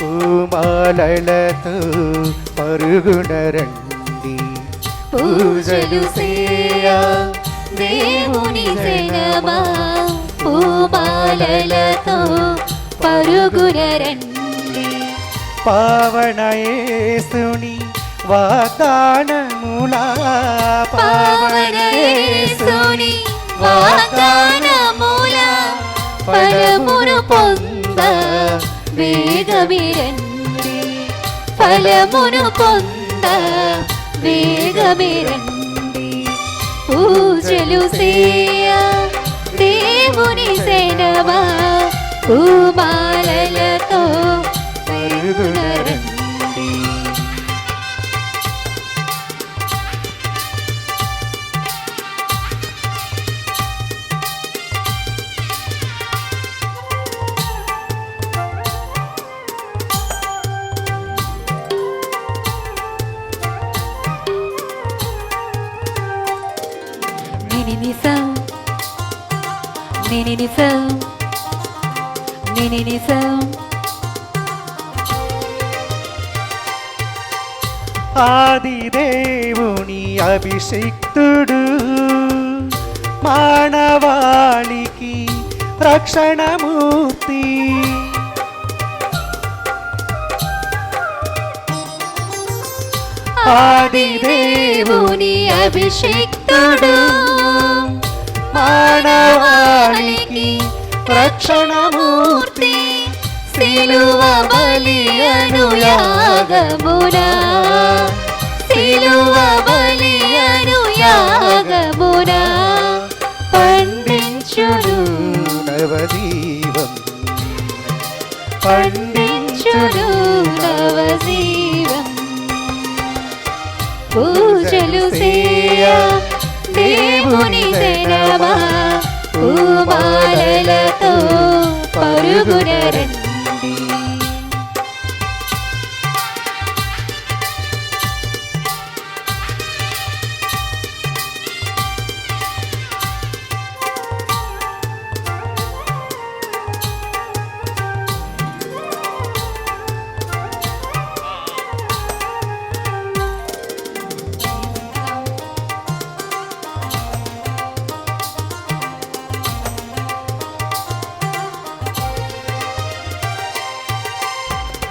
పూమాలలతో పరుగున రండి, పూజలు చేయ దేవుని జనమా పూమాలలతో పరుగున రండి. పావన యేసుని వాగ్దానములా, పావన యేసుని వాగ్దానములా ఫలమును పొంద వేగమిరండి, ఫలమును పొంద వేగమిరండి. పూజలు చేయ దేవుని సేనమా పూమాలలతో పరుగున రండి. ఆది దేవుని అభిషిక్తుడు మానవాళికి రక్షణమూర్తి. ఆది దేవుని అభిషిక్తుడు మానవాళికి రక్షణమూర్తి. సిలువ బలి అనుయాగమునా, సిలువ బలి అనుయాగమునా పండించుడు నవజీవం, పండించుడు నవజీవం. పూజలు చేయ దేవుని జనమా పూమాలలతో పరుగున రండి.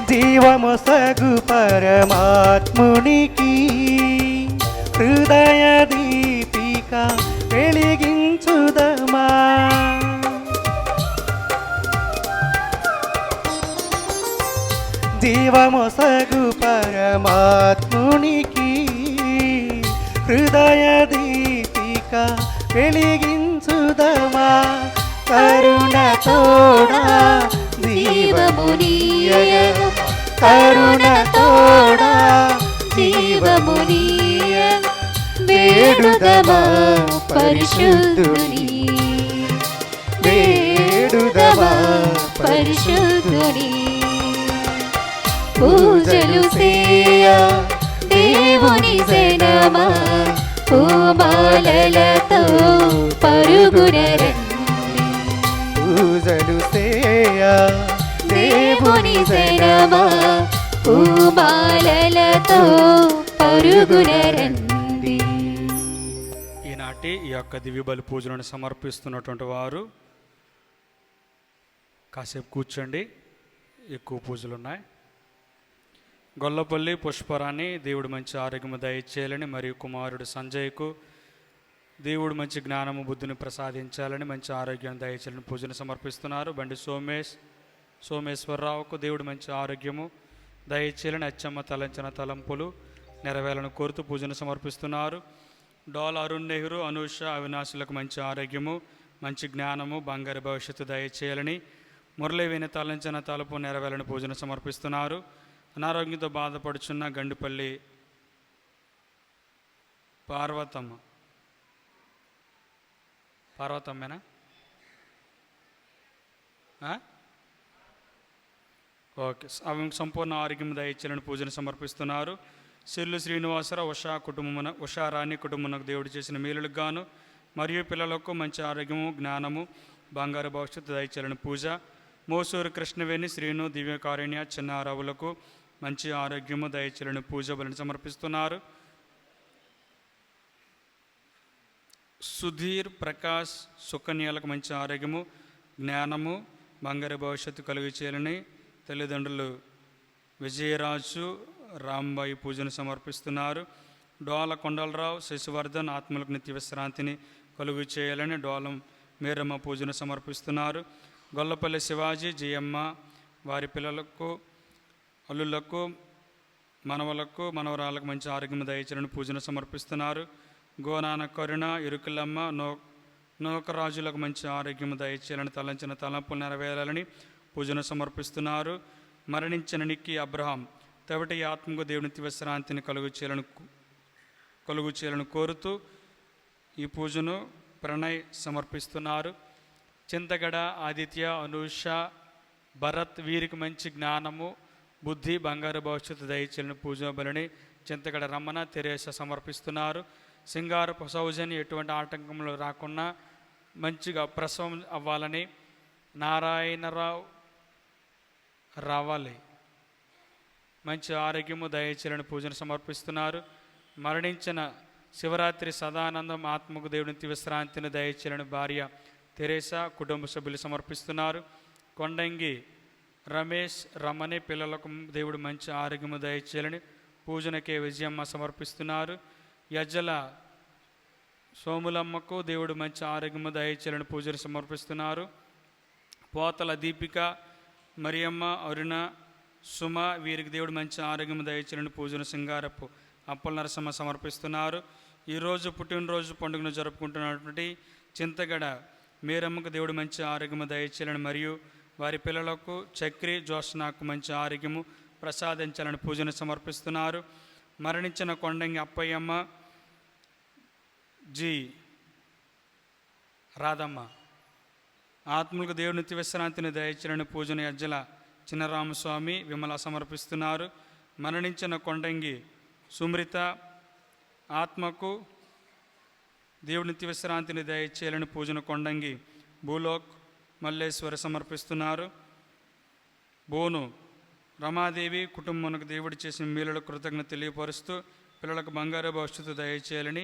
జీవమొసగు పరమాత్మునికి హృదయ దీపిక వెలిగించుదమా. జీవమొసగు పరమాత్మునికి హృదయ దీపిక వెలిగించుదమా. కరుణ తోడా జీవమునియ, కరుణ తోడా జీవమునియ. వేడుదమా పరిశుద్ధుని, వేడుదమా పరిశుద్ధుని. పూజలు చేయ దేవుని జనమా పూమాలలతో పరుగున రండి. పూజలు చేయ దేవుని జనమా పూమాలలతో పరుగున రండి. ఈనాటి ఈ యొక్క దివ్య బలి పూజలను సమర్పిస్తున్నటువంటి వారు కాసేపు కూర్చోండి, ఎక్కువ పూజలు ఉన్నాయి. గొల్లపల్లి పుష్పరాణి దేవుడు మంచి ఆరోగ్యము దయచేయాలని, మరియు కుమారుడు సంజయ్కు దేవుడు మంచి జ్ఞానము బుద్ధిని ప్రసాదించాలని, మంచి ఆరోగ్యాన్ని దయచేయాలని పూజను సమర్పిస్తున్నారు. బండి సోమేశ్వరరావుకు దేవుడు మంచి ఆరోగ్యము దయచేయాలని, అచ్చమ్మ తలంచిన తలంపులు నెరవేరాలని కోరుతూ పూజను సమర్పిస్తున్నారు. డోల్ అరుణ్ నెహ్రూ, అనూష, అవినాశులకు మంచి ఆరోగ్యము, మంచి జ్ఞానము, బంగారు భవిష్యత్తు దయచేయాలని, మురళి విని తలంచిన తలుపు నెరవేరాలని పూజను సమర్పిస్తున్నారు. అనారోగ్యంతో బాధపడుచున్న గండిపల్లి పార్వతమ్మేనా? ఓకే, ఆమెకు సంపూర్ణ ఆరోగ్యం దయచేయాలని పూజను సమర్పిస్తున్నారు. సిర్లు శ్రీనివాసరావు, ఉషారాణి కుటుంబమునకు దేవుడు చేసిన మేలులకు గాను, మరియు పిల్లలకు మంచి ఆరోగ్యము, జ్ఞానము, బంగారు భవిష్యత్తు దయచేయాలని పూజ. మోసూరు కృష్ణవేణి, శ్రీను, దివ్యకారుణ్య, చిన్నారవులకు మంచి ఆరోగ్యము దయచేలని పూజ బలిని సమర్పిస్తున్నారు. సుధీర్, ప్రకాష్, సుకన్యలకు మంచి ఆరోగ్యము, జ్ఞానము, బంగారు భవిష్యత్తు కలుగు చేయాలని తల్లిదండ్రులు విజయరాజు, రాంబాయి పూజను సమర్పిస్తున్నారు. డోల కొండలరావు, శశివర్ధన్ ఆత్మలకు నిత్య విశ్రాంతిని కలుగు చేయాలని డోలం మేరమ్మ పూజను సమర్పిస్తున్నారు. గొల్లపల్లి శివాజీ, జయమ్మ వారి పిల్లలకు, అల్లులకు, మనవలకు, మనవరాలకు మంచి ఆరోగ్యం దయచేయాలని పూజను సమర్పిస్తున్నారు. గోనాన కరుణ, ఇరుకులమ్మ, నోకరాజులకు మంచి ఆరోగ్యం దయచేయాలని తలంచిన తలంపులు నెరవేరాలని పూజను సమర్పిస్తున్నారు. మరణించిన నిక్కి అబ్రహాం తవిటి ఆత్మకు దేవుని నిత్య విశ్రాంతిని కలుగు చేయాలని కోరుతూ ఈ పూజను ప్రణయ్ సమర్పిస్తున్నారు. చింతగడ ఆదిత్య, అనూష, భరత్ వీరికి మంచి జ్ఞానము, బుద్ధి, బంగారు భవిష్యత్తు దయచేయాలని పూజ బలిని చింతగడ రమణ, తెరేస సమర్పిస్తున్నారు. సింగారపు సౌజన్య ఎటువంటి ఆటంకములు రాకుండా మంచిగా ప్రసవం అవ్వాలని నారాయణరావు రావాలి మంచి ఆరోగ్యము దయచేయాలని పూజను సమర్పిస్తున్నారు. మరణించిన శివరాత్రి సదానందం ఆత్మకు దేవుని నిత్య విశ్రాంతిని దయచేయాలని భార్య తెరేసా, కుటుంబ సభ్యులు సమర్పిస్తున్నారు. కొండంగి రమేష్, రమణి పిల్లలకు దేవుడు మంచి ఆరోగ్యము దయచేయాలని పూజనకే విజయమ్మ సమర్పిస్తున్నారు. యజ్జల సోములమ్మకు దేవుడు మంచి ఆరోగ్యము దయచేయాలని పూజలు సమర్పిస్తున్నారు. పోతల దీపిక, మరియమ్మ, అరుణ, సుమ వీరికి దేవుడు మంచి ఆరోగ్యము దయచేయాలని పూజను సింగారపు అప్పల నరసమ్మ సమర్పిస్తున్నారు. ఈరోజు పుట్టినరోజు పండుగను జరుపుకుంటున్నటువంటి చింతగడ మేరమ్మకు దేవుడు మంచి ఆరోగ్యము దయచేయాలని మరియు వారి పిల్లలకు చక్రి, జోష్నాకు మంచి ఆరోగ్యము ప్రసాదించాలని పూజను సమర్పిస్తున్నారు. మరణించిన కొండంగి అప్పయ్యమ్మ, జి రాధమ్మ ఆత్మలకు దేవుడి నిత్య విశ్రాంతిని దయచేయాలని పూజను యజ్జల చిన్నరామస్వామి, విమల సమర్పిస్తున్నారు. మరణించిన కొండంగి సుమృత ఆత్మకు దేవుడి నిత్య విశ్రాంతిని దయచేయాలని పూజను కొండంగి భూలోక్, మల్లేశ్వర సమర్పిస్తున్నారు. బోను రమాదేవి కుటుంబానికి దేవుడు చేసిన మేలుల కృతజ్ఞత తెలియపరుస్తూ పిల్లలకు బంగారు భవిష్యత్తు దయచేయాలని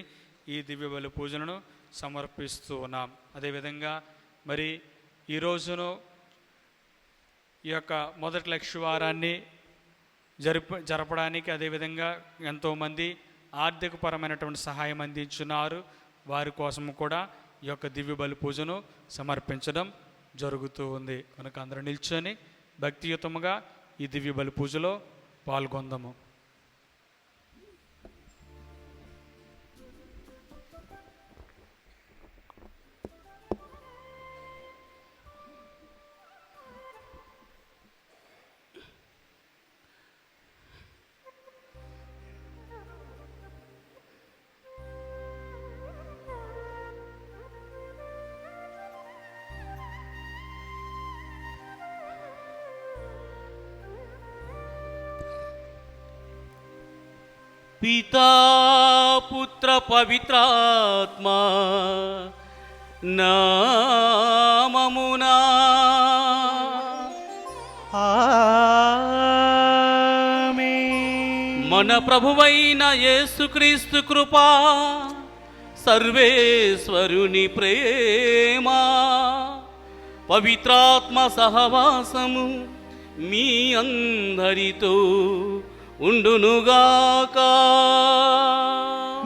ఈ దివ్య బలి పూజలను సమర్పిస్తూ ఉన్నాం. అదేవిధంగా మరి ఈ రోజును ఈ యొక్క మొదటి లక్షవారాన్ని జరపడానికి అదేవిధంగా ఎంతోమంది ఆర్థికపరమైనటువంటి సహాయం అందించున్నారు. వారి కోసము కూడా ఈ యొక్క దివ్య బలి పూజను సమర్పించడం జరుగుతూ ఉంది. కనుక అందరూ నిల్చొని భక్తియుతముగా ఈ దివ్య బలి పూజలో పాల్గొందాము. పితా పుత్ర పవిత్రాత్మా నామమునా ఆమేన్. మన ప్రభువైన యేసుక్రీస్తు కృపా, సర్వేశ్వరుని ప్రేమ, పవిత్రాత్మ సహవాసము మీ అందరితో ఉండునుగాక.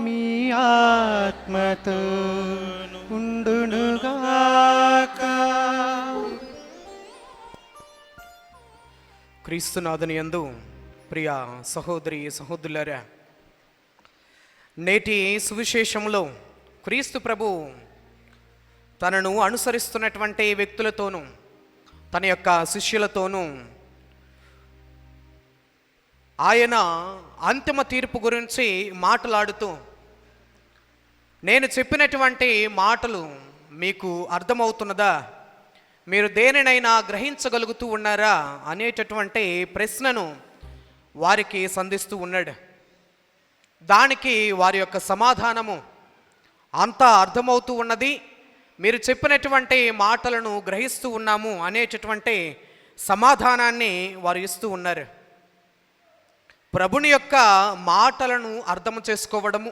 మీ ఆత్మతో ఉండునుగాక. క్రీస్తునాథుని యందు ప్రియ సహోదరి సహోదరులారా, నేటి సువిశేషంలో క్రీస్తు ప్రభు తనను అనుసరిస్తున్నటువంటి వ్యక్తులతోనూ తన యొక్క శిష్యులతోనూ ఆయన అంతిమ తీర్పు గురించి మాట్లాడుతూ, నేను చెప్పినటువంటి మాటలు మీకు అర్థమవుతున్నదా, మీరు దేనినైనా గ్రహించగలుగుతూ ఉన్నారా అనేటటువంటి ప్రశ్నను వారికి సంధిస్తూ ఉన్నాడు. దానికి వారి యొక్క సమాధానము అంతా అర్థమవుతూ ఉన్నది, మీరు చెప్పినటువంటి మాటలను గ్రహిస్తూ ఉన్నాము అనేటటువంటి సమాధానాన్ని వారు ఇస్తూ ఉన్నారు. ప్రభుని యొక్క మాటలను అర్థం చేసుకోవడము,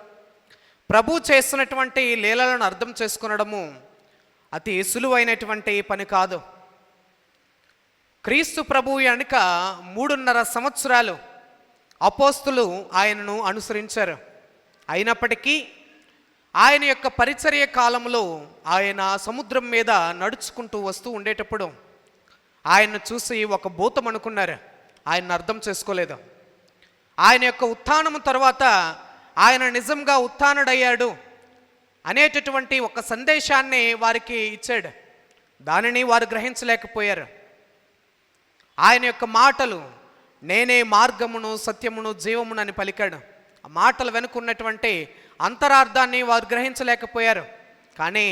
ప్రభు చేస్తున్నటువంటి లీలలను అర్థం చేసుకొనడము అతి సులువైనటువంటి పని కాదు. క్రీస్తు ప్రభువు వెనుక 3.5 సంవత్సరాలు అపోస్తులు ఆయనను అనుసరించారు. అయినప్పటికీ ఆయన యొక్క పరిచర్య కాలంలో ఆయన సముద్రం మీద నడుచుకుంటూ వస్తూ ఉండేటప్పుడు ఆయన్ను చూసి ఒక భూతం అనుకున్నారు. ఆయన్ని అర్థం చేసుకోలేదు. ఆయన యొక్క ఉత్థానము తర్వాత ఆయన నిజంగా ఉత్థానుడయ్యాడు అనేటటువంటి ఒక సందేశాన్ని వారికి ఇచ్చాడు. దానిని వారు గ్రహించలేకపోయారు. ఆయన యొక్క మాటలు నేనే మార్గమును సత్యమును జీవమును అని పలికాడు. ఆ మాటలు వెనుకున్నటువంటి అంతరార్థాన్ని వారు గ్రహించలేకపోయారు. కానీ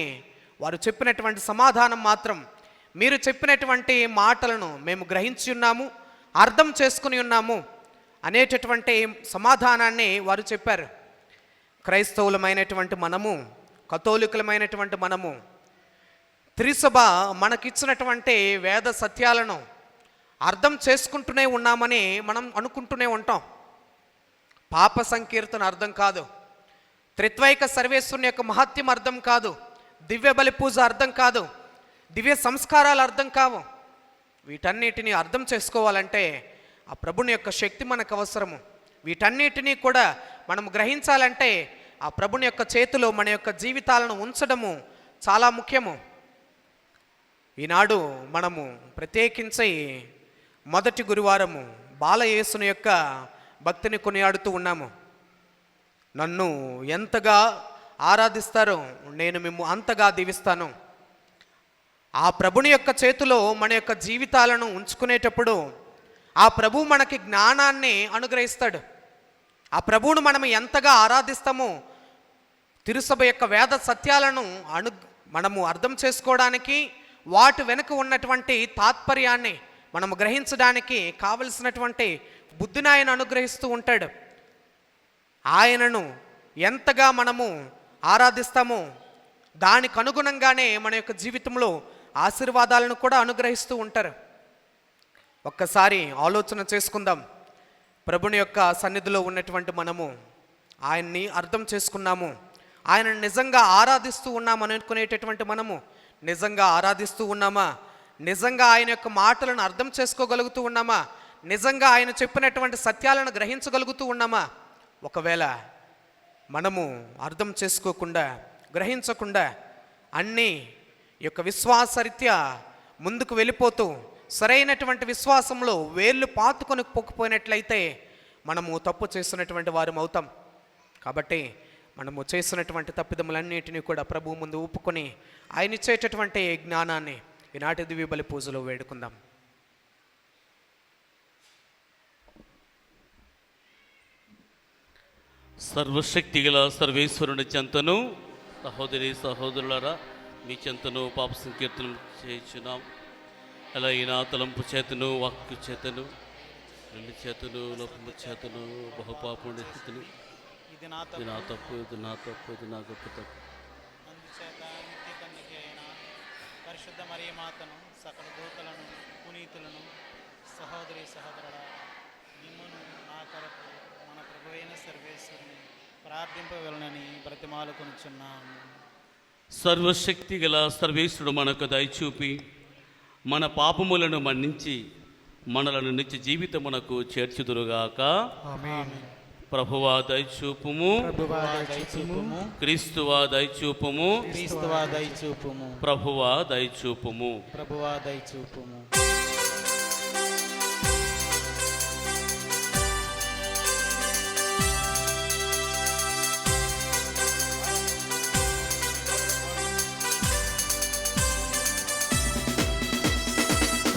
వారు చెప్పినటువంటి సమాధానం మాత్రం, మీరు చెప్పినటువంటి మాటలను మేము గ్రహించి ఉన్నాము, అర్థం చేసుకుని ఉన్నాము అనేటటువంటి సమాధానాన్ని వారు చెప్పారు. క్రైస్తవులమైనటువంటి మనము, కథోలికులమైనటువంటి మనము త్రిసభ మనకిచ్చినటువంటి వేద సత్యాలను అర్థం చేసుకుంటూనే ఉన్నామని మనం అనుకుంటూనే ఉంటాం. పాప సంకీర్తన అర్థం కాదు, త్రిత్వైక సర్వేశ్వరుని యొక్క మహత్యం అర్థం కాదు, దివ్య బలి పూజ అర్థం కాదు, దివ్య సంస్కారాలు అర్థం కావు. వీటన్నిటిని అర్థం చేసుకోవాలంటే ఆ ప్రభుని యొక్క శక్తి మనకు అవసరము. వీటన్నిటినీ కూడా మనం గ్రహించాలంటే ఆ ప్రభుని యొక్క చేతిలో మన యొక్క జీవితాలను ఉంచడము చాలా ముఖ్యము. ఈనాడు మనము ప్రత్యేకించి మొదటి గురువారము బాలయేసుని యొక్క భక్తిని కొనియాడుతూ ఉన్నాము. నన్ను ఎంతగా ఆరాధిస్తారో నేను మిమ్ము అంతగా దీవిస్తాను. ఆ ప్రభుని యొక్క చేతిలో మన యొక్క జీవితాలను ఉంచుకునేటప్పుడు ఆ ప్రభు మనకి జ్ఞానాన్ని అనుగ్రహిస్తాడు. ఆ ప్రభువును మనం ఎంతగా ఆరాధిస్తామో తిరుసభ యొక్క వేద సత్యాలను మనము అర్థం చేసుకోవడానికి, వాటి వెనుక ఉన్నటువంటి తాత్పర్యాన్ని మనము గ్రహించడానికి కావలసినటువంటి బుద్ధిని ఆయన అనుగ్రహిస్తూ ఉంటాడు. ఆయనను ఎంతగా మనము ఆరాధిస్తామో దానికి అనుగుణంగానే మన యొక్క జీవితంలో ఆశీర్వాదాలను కూడా అనుగ్రహిస్తూ ఉంటారు. ఒక్కసారి ఆలోచన చేసుకుందాం. ప్రభుని యొక్క సన్నిధిలో ఉన్నటువంటి మనము ఆయన్ని అర్థం చేసుకున్నాము, ఆయనను నిజంగా ఆరాధిస్తూ ఉన్నామని అనుకునేటటువంటి మనము నిజంగా ఆరాధిస్తూ ఉన్నామా? నిజంగా ఆయన యొక్క మాటలను అర్థం చేసుకోగలుగుతూ ఉన్నామా? నిజంగా ఆయన చెప్పినటువంటి సత్యాలను గ్రహించగలుగుతూ ఉన్నామా? ఒకవేళ మనము అర్థం చేసుకోకుండా, గ్రహించకుండా అన్నీ యొక్క విశ్వాసరీత్యా ముందుకు వెళ్ళిపోతూ సరైనటువంటి విశ్వాసంలో వేళ్ళు పాతుకొని పోకపోయినట్లయితే మనము తప్పు చేస్తున్నటువంటి వారం అవుతాం. కాబట్టి మనము చేసినటువంటి తప్పిదములన్నిటినీ కూడా ప్రభువు ముందు ఒప్పుకొని ఆయన ఇచ్చేటటువంటి జ్ఞానాన్ని ఈనాటి దివ్య బలి పూజలో వేడుకుందాం. సర్వశక్తి గల సర్వేశ్వరుని చెంతను సహోదరి సహోదరులారా మీ చెంతను పాప సంకీర్తనం చేయించున్నాం. అలా ఈనా తలంపు చేతను, వాక్కు చేతను, రెండు చేతను, లోపము చేతను, బహుపాపుని స్థితిని ఇది నా తప్పు, ఇది నా తప్పు, ఇది నా గొప్ప తప్పు. అందుచేత నిత్య కన్యక అయిన పరిశుద్ధ మరియమాతను, సకల దూతలను, పునీతులను, సహోదరి సహోదరుల మిమ్మును నా కొరకు మన ప్రభువైన సర్వేశ్వరుని ప్రార్థింపవలనని బ్రతిమాలుకొనుచున్నాము. సర్వశక్తి గల సర్వేశ్వరుడు మనకు దయచూపి మన పాపములను మన్నించి మనలను నిత్య జీవితమునకు చేర్చుదురుగాక. ప్రభువా దయచూపుము, క్రీస్తువా దయచూపుము, ప్రభువా దయచూపుము.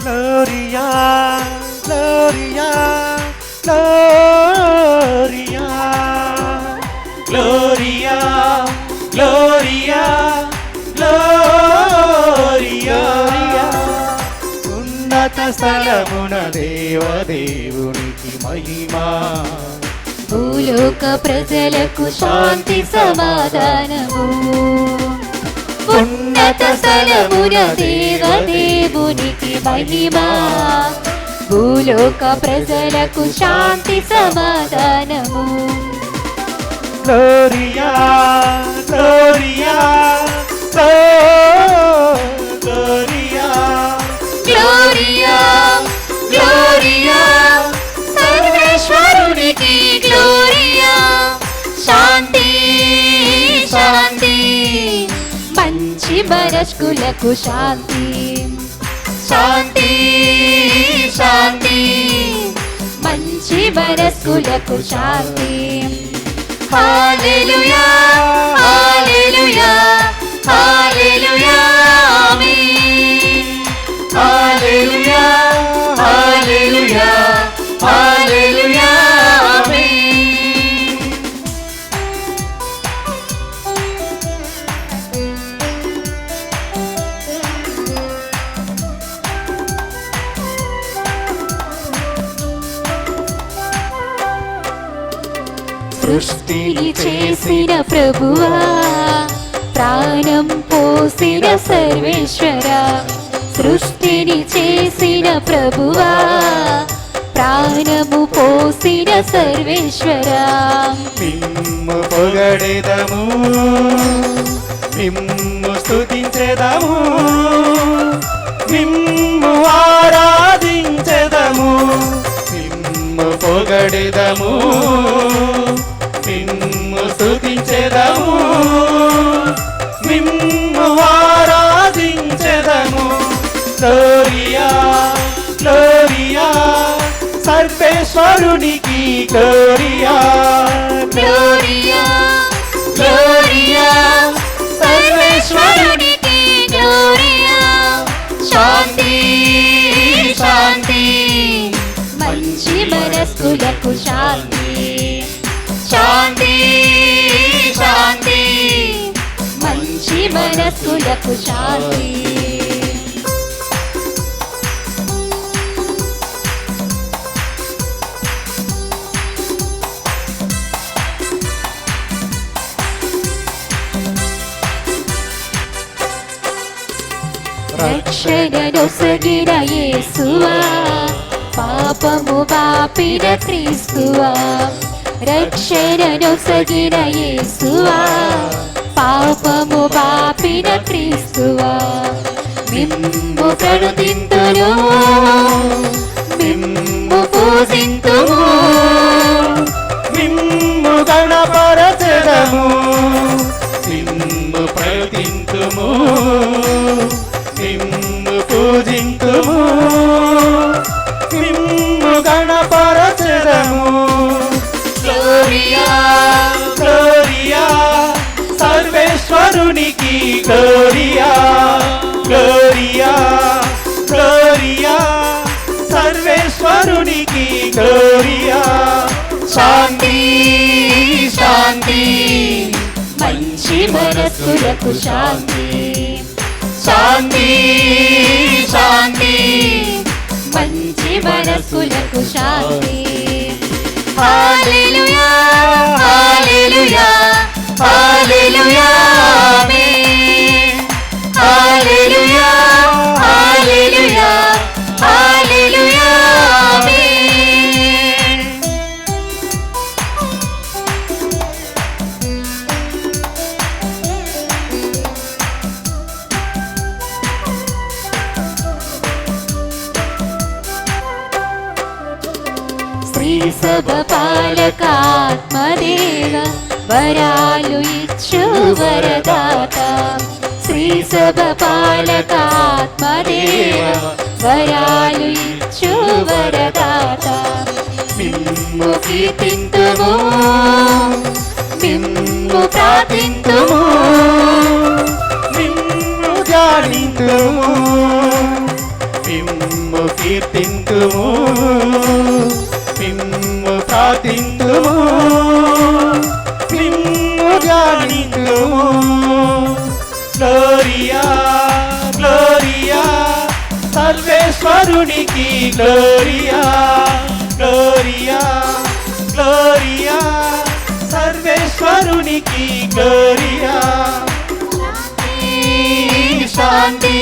Gloria, Gloria, Gloria, Gloria, Gloria, Gloria. ఉన్నత స్థలమున దేవదేవునికి మహిమా, భూలోక ప్రజలకు శాంతి సమాధానము. ఉన్నత స్థలమున దేవదేవునికి మహిమ, భూలోక ప్రజలకు శాంతి సమాధానము. Gloria Gloria Gloria Gloria Gloria సర్వేశ్వరునికి గ్లోరియా. శాంతి శాంతి మంచి మనస్కులకు శాంతి. శాంతి శాంతి మంచి మనస్కులకు శాంతి. హల్లెలూయా హల్లెలూయా హల్లెలూయా ఆమేన్. హల్లెలూయా హల్లెలూయా హల్లెలూయా ఆమేన్. సృష్టిని చేసిన ప్రభువా, ప్రాణం పోసిన సర్వేశ్వరా. సృష్టిని చేసిన ప్రభువా, ప్రాణము పోసిన సర్వేశ్వరా. మిమ్ము పొగడెదము, మిమ్ము స్తుతించెదము, మిమ్ము ఆరాధించెదము. మిమ్ము పొగడెదము, మిమ్ము స్తుతించెదము, మిమ్ము ఆరాధించెదము. గ్లోరియా గ్లోరియా సర్వేశ్వరునికి గ్లోరియా. గ్లోరియా గ్లోరియా సర్వేశ్వరునికి గ్లోరియా. శాంతి శాంతి మంచి మనస్కులకు శాంతి. శాంతి శాంతి మంచి మనస్కులకు శాంతి. రక్షణనొసగిన యేసువా, పాపము బాపిన క్రీస్తువా. రక్షణనొసగిన యేసువా, పాపము బాపిన క్రీస్తువా. మిమ్ము ప్రణుతింతును, మిమ్ము పూజింతుము, మిమ్ము గణపరచెదము, మిమ్ము ప్రతింతుము, మిమ్ము పూజింతుము, మిమ్ము గణపరచెదము. గ్లోరియా గ్లోరియా సర్వేశ్వరునికి గ్లోరియా. గ్లోరియా గ్లోరియా సర్వేశ్వరునికి గ్లోరియా. శాంతి శాంతి మంచి మనస్కులకు శాంతి. శాంతి శాంతి మంచి మనస్కులకు శాంతి. హల్లెలూయా హల్లెలూయా హల్లెలూయా ఆమేన్. హల్లెలూయా హల్లెలూయా హల్లెలూయా ఆమేన్. శ్రీ సభ పాలకాత్మదేవ, వరాలు ఇచ్చు వరదాత. శ్రీ సభ పాలకాత్మదేవ, వరాలు ఇచ్చు వరదాత. మిమ్ము కీర్తింతుము, మిమ్ము ప్రార్థింతుము, మిమ్ము ధ్యానింతుము, మిమ్ము కీర్తింతుము, మిమ్ము ప్రార్థింతుము, మిమ్ము ధ్యానింతుము. గ్లోరియా గ్లోరియా సర్వేశ్వరునికి గ్లోరియా. గ్లోరియా గ్లోరియా సర్వేశ్వరునికి గ్లోరియా. శాంతి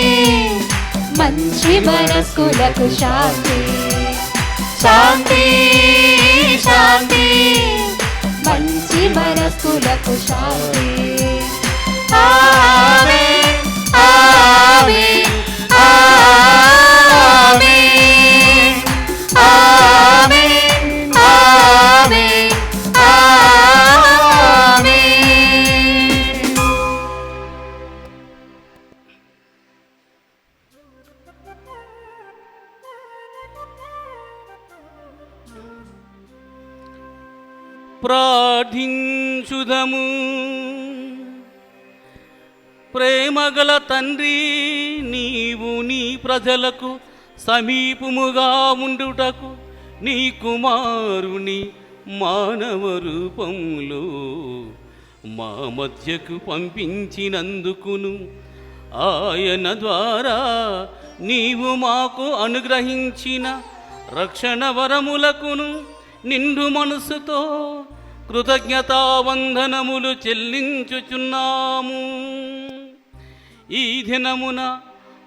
మంచి మనస్కులకు శాంతి శాంతి శాంతి మంచి మనస్కులకు శాంతి ఆమేన్ ఆమేన్ ఆమేన్ ఆమేన్ ఆమేన్ ఆమేన్. ప్రార్థించుదము. ప్రేమగల తండ్రి, నీవు నీ ప్రజలకు సమీపముగా ఉండుటకు నీ కుమారుని మానవ రూపంలో మా మధ్యకు పంపించినందుకును ఆయన ద్వారా నీవు మాకు అనుగ్రహించిన రక్షణ వరములకును నిండు మనసుతో కృతజ్ఞతావందనములు చెల్లించుచున్నాము. ఈ దినమున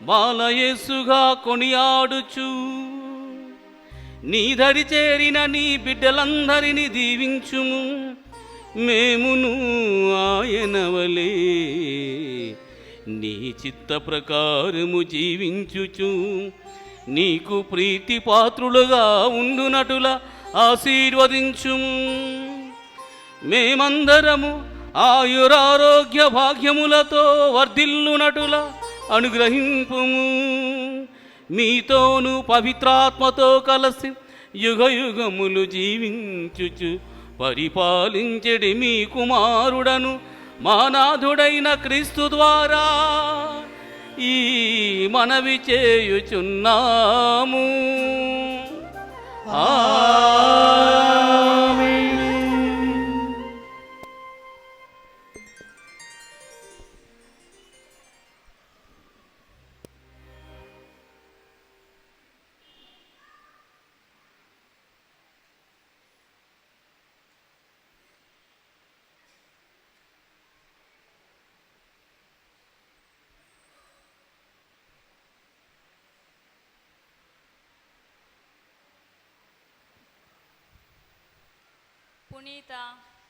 బాలయేసుగా కొనియాడుచు నీ దరి చేరిన నీ బిడ్డలందరినీ దీవించుము. మేమును ఆయన వలె నీ చిత్త ప్రకారము జీవించుచు నీకు ప్రీతి పాత్రులుగా ఉండునటుల ఆశీర్వదించుము. మేమందరము ఆయురారోగ్య భాగ్యములతో వర్ధిల్లునటుల అనుగ్రహింపుము. మీతోను పవిత్రాత్మతో కలిసి యుగయుగములు జీవించుచు పరిపాలించెడి మీ కుమారుడను మా నాథుడైన క్రీస్తు ద్వారా ఈ మనవి చేయుచున్నాము. పునీత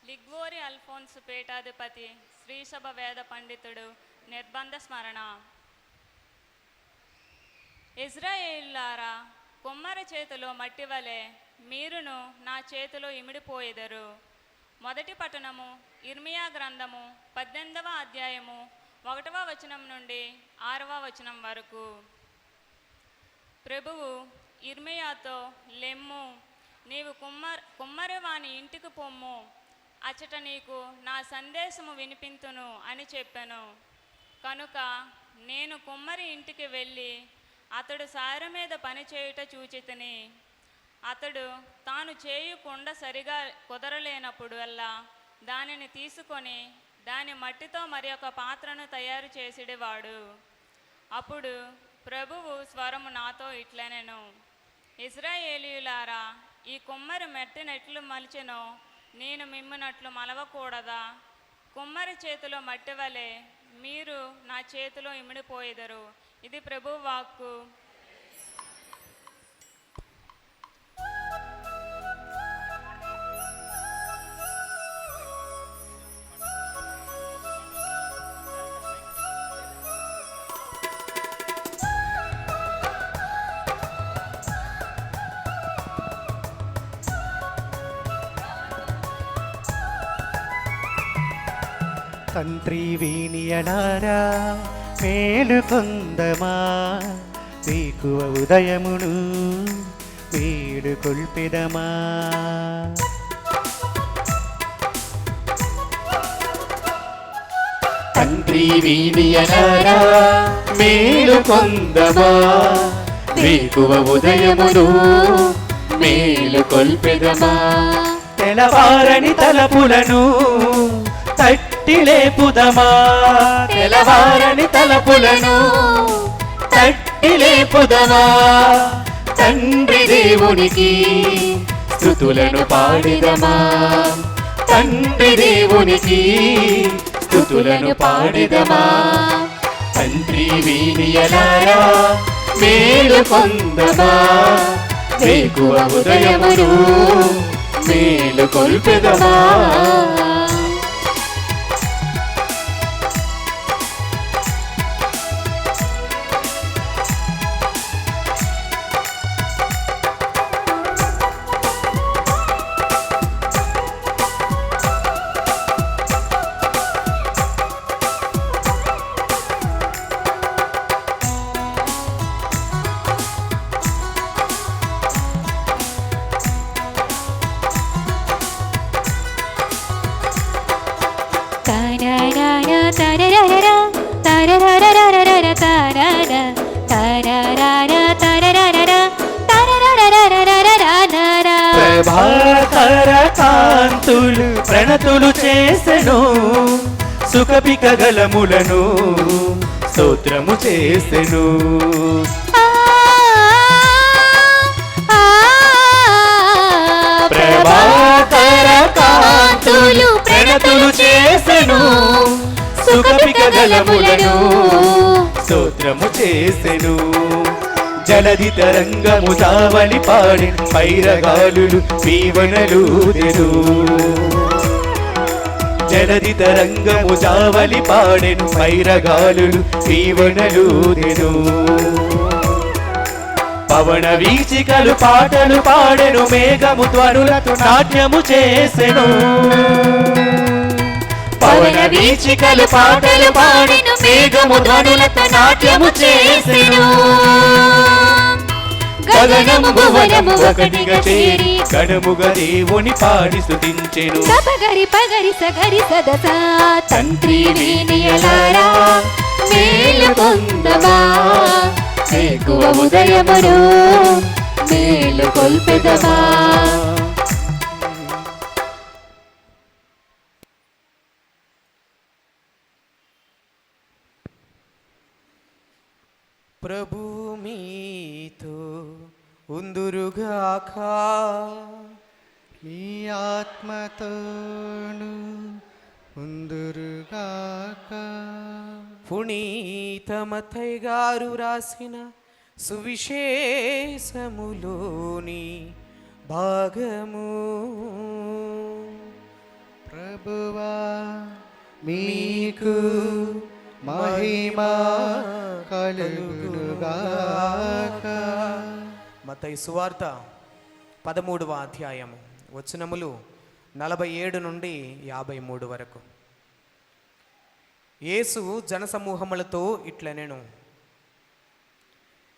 లిగ్వోరి అల్ఫోన్స్ పీఠాధిపతి శ్రీసభ వేద పండితుడు నిర్బంధ స్మరణ. ఇజ్రాయేలులారా, కుమ్మరి చేతిలో మట్టి వలె మీరును నా చేతిలో ఇమిడిపోయెదరు. మొదటి పట్టణము ఇర్మియా గ్రంథము 18వ అధ్యాయము 1వ వచనం నుండి 6వ వచనం వరకు. ప్రభువు ఇర్మియాతో, లెమ్ము, నీవు కుమ్మరి వాని ఇంటికి పొమ్ము, అచ్చట నీకు నా సందేశము వినిపింతును అని చెప్పాను. కనుక నేను కుమ్మరి ఇంటికి వెళ్ళి అతడు సారె మీద పని చేయుట చూచితిని. అతడు తాను చేయకుండా సరిగా కుదరలేనప్పుడు వల్ల దానిని తీసుకొని దాని మట్టితో మరి ఒక పాత్రను తయారు చేసేవాడు. అప్పుడు ప్రభువు స్వరము నాతో ఇట్లనెను, ఇశ్రాయేలీయులారా, ఈ కుమ్మరి మెట్టినెట్లు మలిచెనో నేను మిమ్మునట్లు మలవకూడదా? కుమ్మరి చేతిలో మట్టి వలె మీరు నా చేతిలో ఇమిడిపోయెదరు. ఇది ప్రభు వాక్కు. తండ్రి వీనియలారా మేలుకొందమా, వేకువ ఉదయమును వేడుకొల్పెదమా. తండ్రి వీనియలారా మేలుకొందమా, వేకువ ఉదయమును మేలుకొల్పెదమా. తెలవారని తలపులను తట్టి లేపుదమా, తెలవారని తలపులను తట్టి లేపుదమా. తండ్రి దేవునికి స్తుతులను పాడిదమా, తండ్రి దేవునికి స్తుతులను పాడిదమా. తండ్రి వీనియలారా మేలు పొందమా వేకువ ఉదయమును మేలు కొల్పెదమా ప్రభాకర కాంతులు ప్రణతులు చేసెను సుఖపిక గలములను స్తోత్రము చేసెను ప్రభాకర కాంతులు ప్రణతులు చేసెను సుఖపిక గలములను స్తోత్రము చేసెను జలధి తరంగము జావలి పాడి పైరగాలులు పీవనలూదెను జలధి తరంగము జావలి పాడెను పైరగాలులు పీవనలూదెను పవన వీచికలు పాటలు పాడెను మేఘము ధ్వనులతో నాట్యము చేసెను పవన వీచికలు పాటలు పాడెను మేఘము ధ్వనులతో నాట్యము చేసెను గగనము భువనము ఒకటిగా చేరి గణముగా దేవుని పాడి స్తుతించెను పగరి పగరి సగరి సదస తంత్రి వీనియలారా మేలు పొందమా వేకువ ఉదయమును మేలు కొల్పెదమా ప్రభు మీతో ఉందురుగాక మీ ఆత్మతోను ఉందురుగాక పునీత మత్తయి గారు రాసిన సువిశేషములోని భాగము ప్రభువా మీకు మహిమా కలుగునుగాక. మత్తయి సువార్త 13వ అధ్యాయము వచనములు 47 నుండి 53 వరకు. యేసు జనసమూహములతో ఇట్లనెను,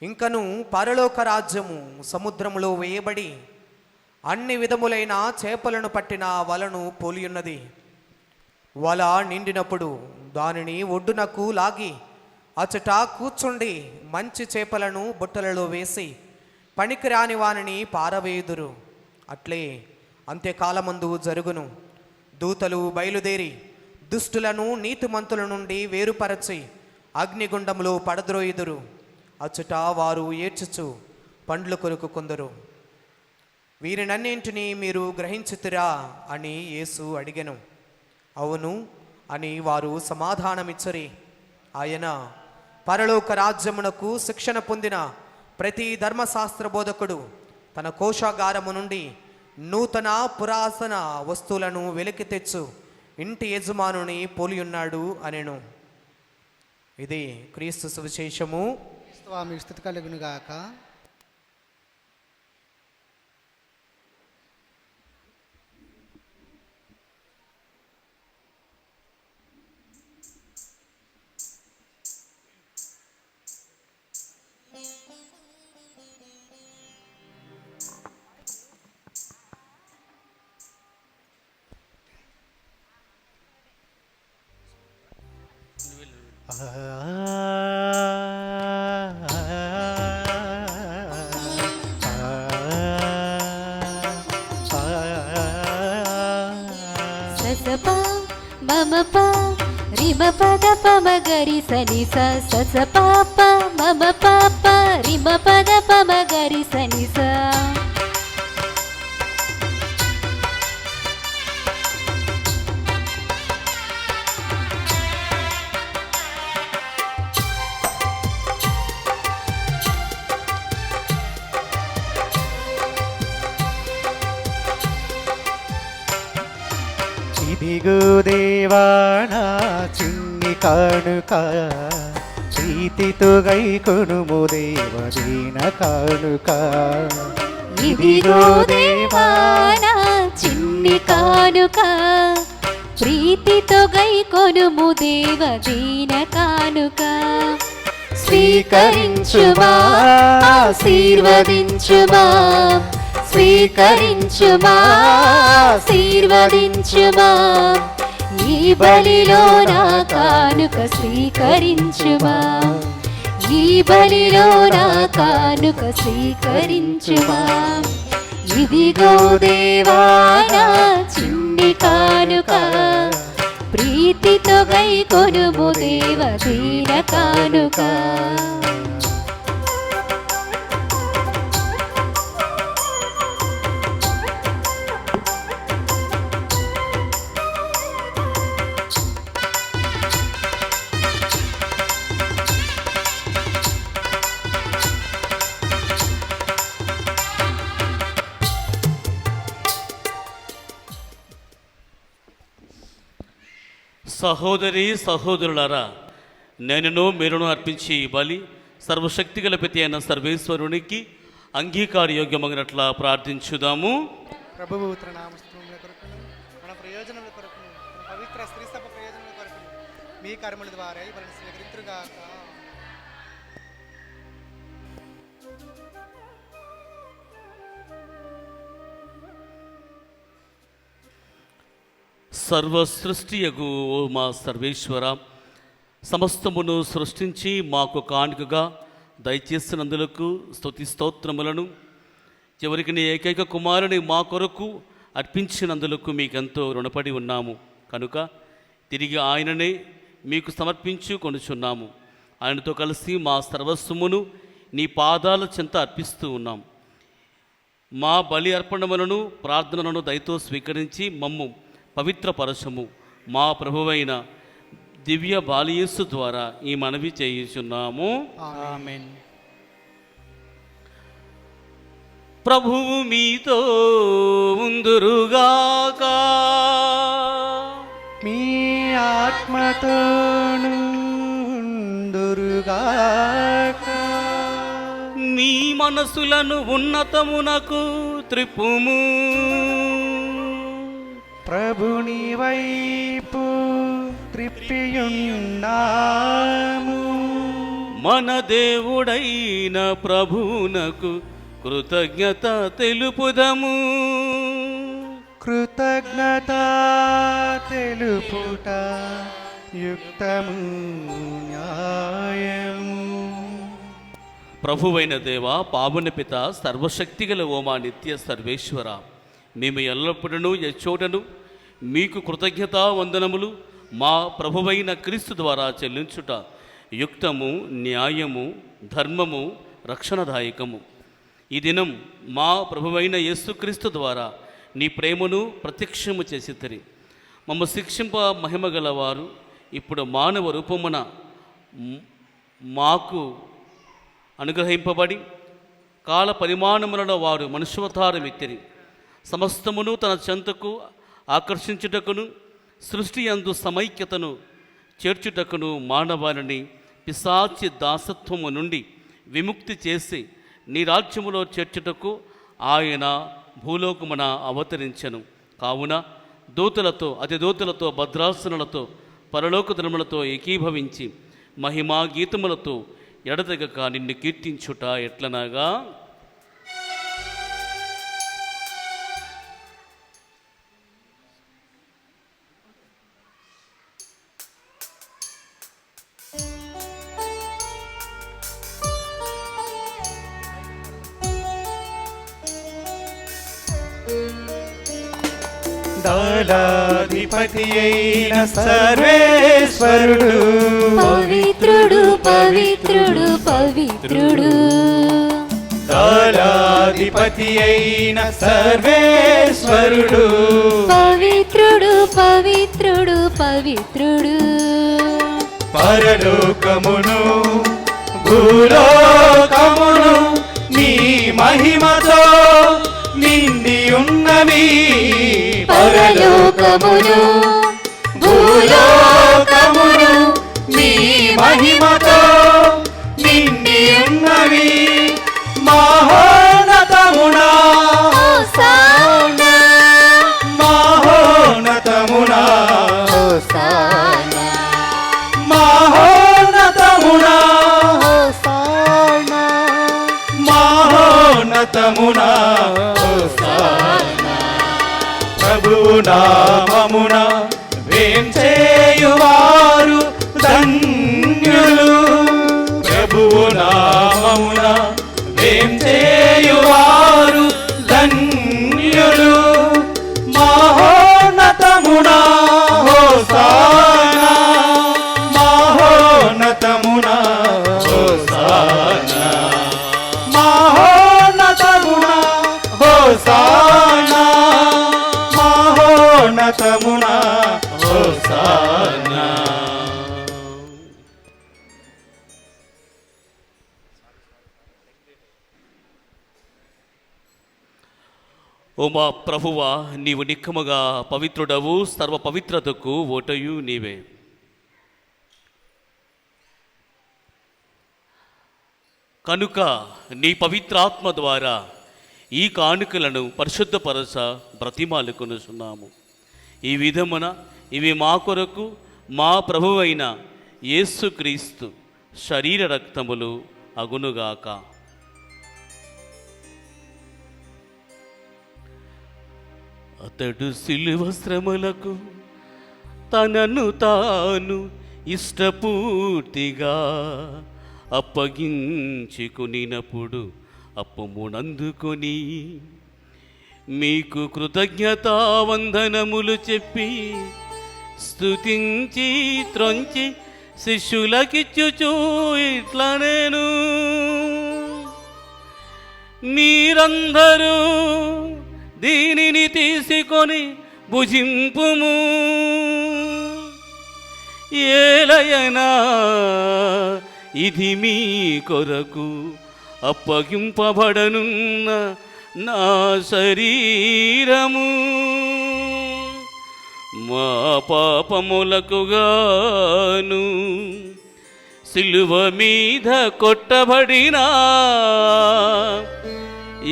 ఇంకను పరలోక రాజ్యము సముద్రములో వేయబడి అన్ని విధములైన చేపలను పట్టిన వలను పోలియున్నది. వల నిండినప్పుడు దానిని ఒడ్డునకు లాగి అచట కూర్చుండి మంచి చేపలను బుట్టలలో వేసి పనికిరాని వానిని పారవేయుదురు. అట్లే అంత్యకాలమందు జరుగును. దూతలు బయలుదేరి దుష్టులను నీతిమంతుల నుండి వేరుపరచి అగ్నిగుండములో పడద్రోయుదురు. అచట వారు ఏడ్చుచు పండ్లు కొరుకుకొందురు. వీరినన్నింటినీ మీరు గ్రహించుతురా అని యేసు అడిగెను. అవును అని వారు సమాధానమిచ్చరి. ఆయన పరలోక రాజ్యమునకు శిక్షణ పొందిన ప్రతి ధర్మశాస్త్ర బోధకుడు తన కోశాగారము నుండి నూతన పురాతన వస్తువులను వెలికి తెచ్చు ఇంటి యజమానుని పోలియున్నాడు అనెను. ఇది క్రీస్తు సువిశేషము. స్వామి స్తుతి కలుగునుగాక. ససపా మమప రిమ పద పమ గరి సని స సస పాప మమ పాప రిమ పద పమ గరి సని స. ఇదిగో దేవా నా చిన్ని కానుక ప్రీతితో గై కొనుము దేవ దీన కానుక. ఇదిగో దేవా నా చిన్ని కానుక ప్రీతితో గై కొనుము దేవ దీన కానుక. స్వీకరించుమా ఆశీర్వదించుమా స్వీకరించుమా ఆశీర్వదించుమా ఈ బలిలో నా కానుక స్వీకరించుమా ఈ బలిలో నా కానుక స్వీకరించుమా. ఇదిగో దేవా నా చిన్ని కానుక ప్రీతితో గై కొనుము దేవ దీన కానుక. సహోదరి సహోదరులారా, నేనును మీరును అర్పించి ఈ బలి సర్వశక్తిగల ప్రతి అయిన సర్వేశ్వరునికి అంగీకారయోగ్యమగినట్లా ప్రార్థించుదాము. ప్రభువు ఉత్తర నామస్తముల కొరకును మన ప్రయోజనముల కొరకును మన పవిత్ర స్త్రీ సభ ప్రయోజనముల కొరకును మీ కర్మల ద్వారా ఈ బలిని స్వీకరింతురుగాక. సర్వ సృష్టియగు ఓ మా సర్వేశ్వర, సమస్తమును సృష్టించి మాకు కానుకగా దయచేసినందులకు స్తుతి స్తోత్రములను, చివరికి నీ ఏకైక కుమారుని మా కొరకు అర్పించినందులకు మీకెంతో రుణపడి ఉన్నాము. కనుక తిరిగి ఆయననే మీకు సమర్పించుకొనుచున్నాము. ఆయనతో కలిసి మా సర్వస్వమును నీ పాదాల చెంత అర్పిస్తూ ఉన్నాం. మా బలి అర్పణములను ప్రార్థనలను దయతో స్వీకరించి మమ్ము పవిత్రపరచము. మా ప్రభువైన దివ్య బాలియేసు ద్వారా ఈ మనవి చేయుచున్నాము. ఆమేన్. ప్రభువు మీతో ఉందురుగాక. మీ ఆత్మతోను ఉందురుగాక. మీ మనసులను ఉన్నతమునకు త్రిప్పుము. ప్రభుని వైపు త్రిప్పియున్నాము. మన దేవుడైన ప్రభువునకు కృతజ్ఞత తెలుపుదము. కృతజ్ఞత తెలుపుట యుక్తము న్యాయము. ప్రభువైన దేవ, పావన పిత, సర్వశక్తిగల ఓమా నిత్య సర్వేశ్వర, మేము ఎల్లప్పుడూ ఎచ్చోటను మీకు కృతజ్ఞతా వందనములు మా ప్రభువైన క్రీస్తు ద్వారా చెల్లించుట యుక్తము, న్యాయము, ధర్మము, రక్షణదాయకము. ఈ దినం మా ప్రభువైన యేసుక్రీస్తు ద్వారా నీ ప్రేమను ప్రత్యక్షము చేసితిరి. మమ్మ శిక్షింప మహిమగలవారు ఇప్పుడు మానవ రూపమున మాకు అనుగ్రహింపబడి కాల పరిమాణములలో వారు మనుష్యవతారం ఎత్తిరి. సమస్తమును తన చెంతకు ఆకర్షించుటకును సృష్టి యందు సమైక్యతను చేర్చుటకును మానవాళిని పిశాచి దాసత్వము నుండి విముక్తి చేసి నీ రాజ్యములో చేర్చుటకు ఆయన భూలోకమున అవతరించెను. కావున దూతలతో అతిదూతలతో భద్రాసనులతో పరలోక ధర్మలతో ఏకీభవించి మహిమా గీతములతో ఎడతెగక నిన్ను కీర్తించుట ఎట్లనగా, దళాధిపతి అయిన సర్వేశ్వరుడు పవిత్రుడు పవిత్రుడు పవిత్రుడు. దళాధిపతి అయిన సర్వేశ్వరుడు పవిత్రుడు పవిత్రుడు పవిత్రుడు. పరలోకమును భూలోకమును నీ మహిమతో నిండి ఉన్నవి. పరలోకమును భూలోకమును మీ మహిమతో నిండి ఉన్నవి. మహోన్నతమునా హోసానా మహోన్నతమునా హోసానా మహోన్నతమునా హోసానా మహోన్నతమునా ప్రభువు నామమున వేంచేయువారు ధన్యులు. ప్రభువు నామమున వేంచేయువారు ధన్యులు. మహోన్నతమునా హోసానా మహోన్నతమునా హోసానా మహోన్నతమునా హోసానా మహోన్నతమునా హోసానా. ఓ మా ప్రభువా, నీవు నిక్కముగా పవిత్రుడవు, సర్వ పవిత్రతకు ఓటయు నీవే. కనుక నీ పవిత్రాత్మ ద్వారా ఈ కానుకలను పరిశుద్ధపరచ బ్రతిమాలుకొనుచున్నాము. ఈ విధమున ఇవి మా కొరకు మా ప్రభువైన యేసుక్రీస్తు శరీర రక్తములు అగునుగాక. అతడు సిలువ శ్రమలకు తనను తాను ఇష్టపూర్తిగా అప్పగించుకునినప్పుడు అప్పమునందుకొని మీకు కృతజ్ఞతావందనములు చెప్పి స్తుతించి త్రొంచి శిష్యులకిచ్చుచూ ఇట్లా నేను మీరందరూ దీనిని తీసుకొని భుజింపుము. ఏలయనా ఇది మీ కొరకు అప్పగింపబడనున్న నా శరీరము. మా పాపములకుగాను సిలువ మీద కొట్టబడిన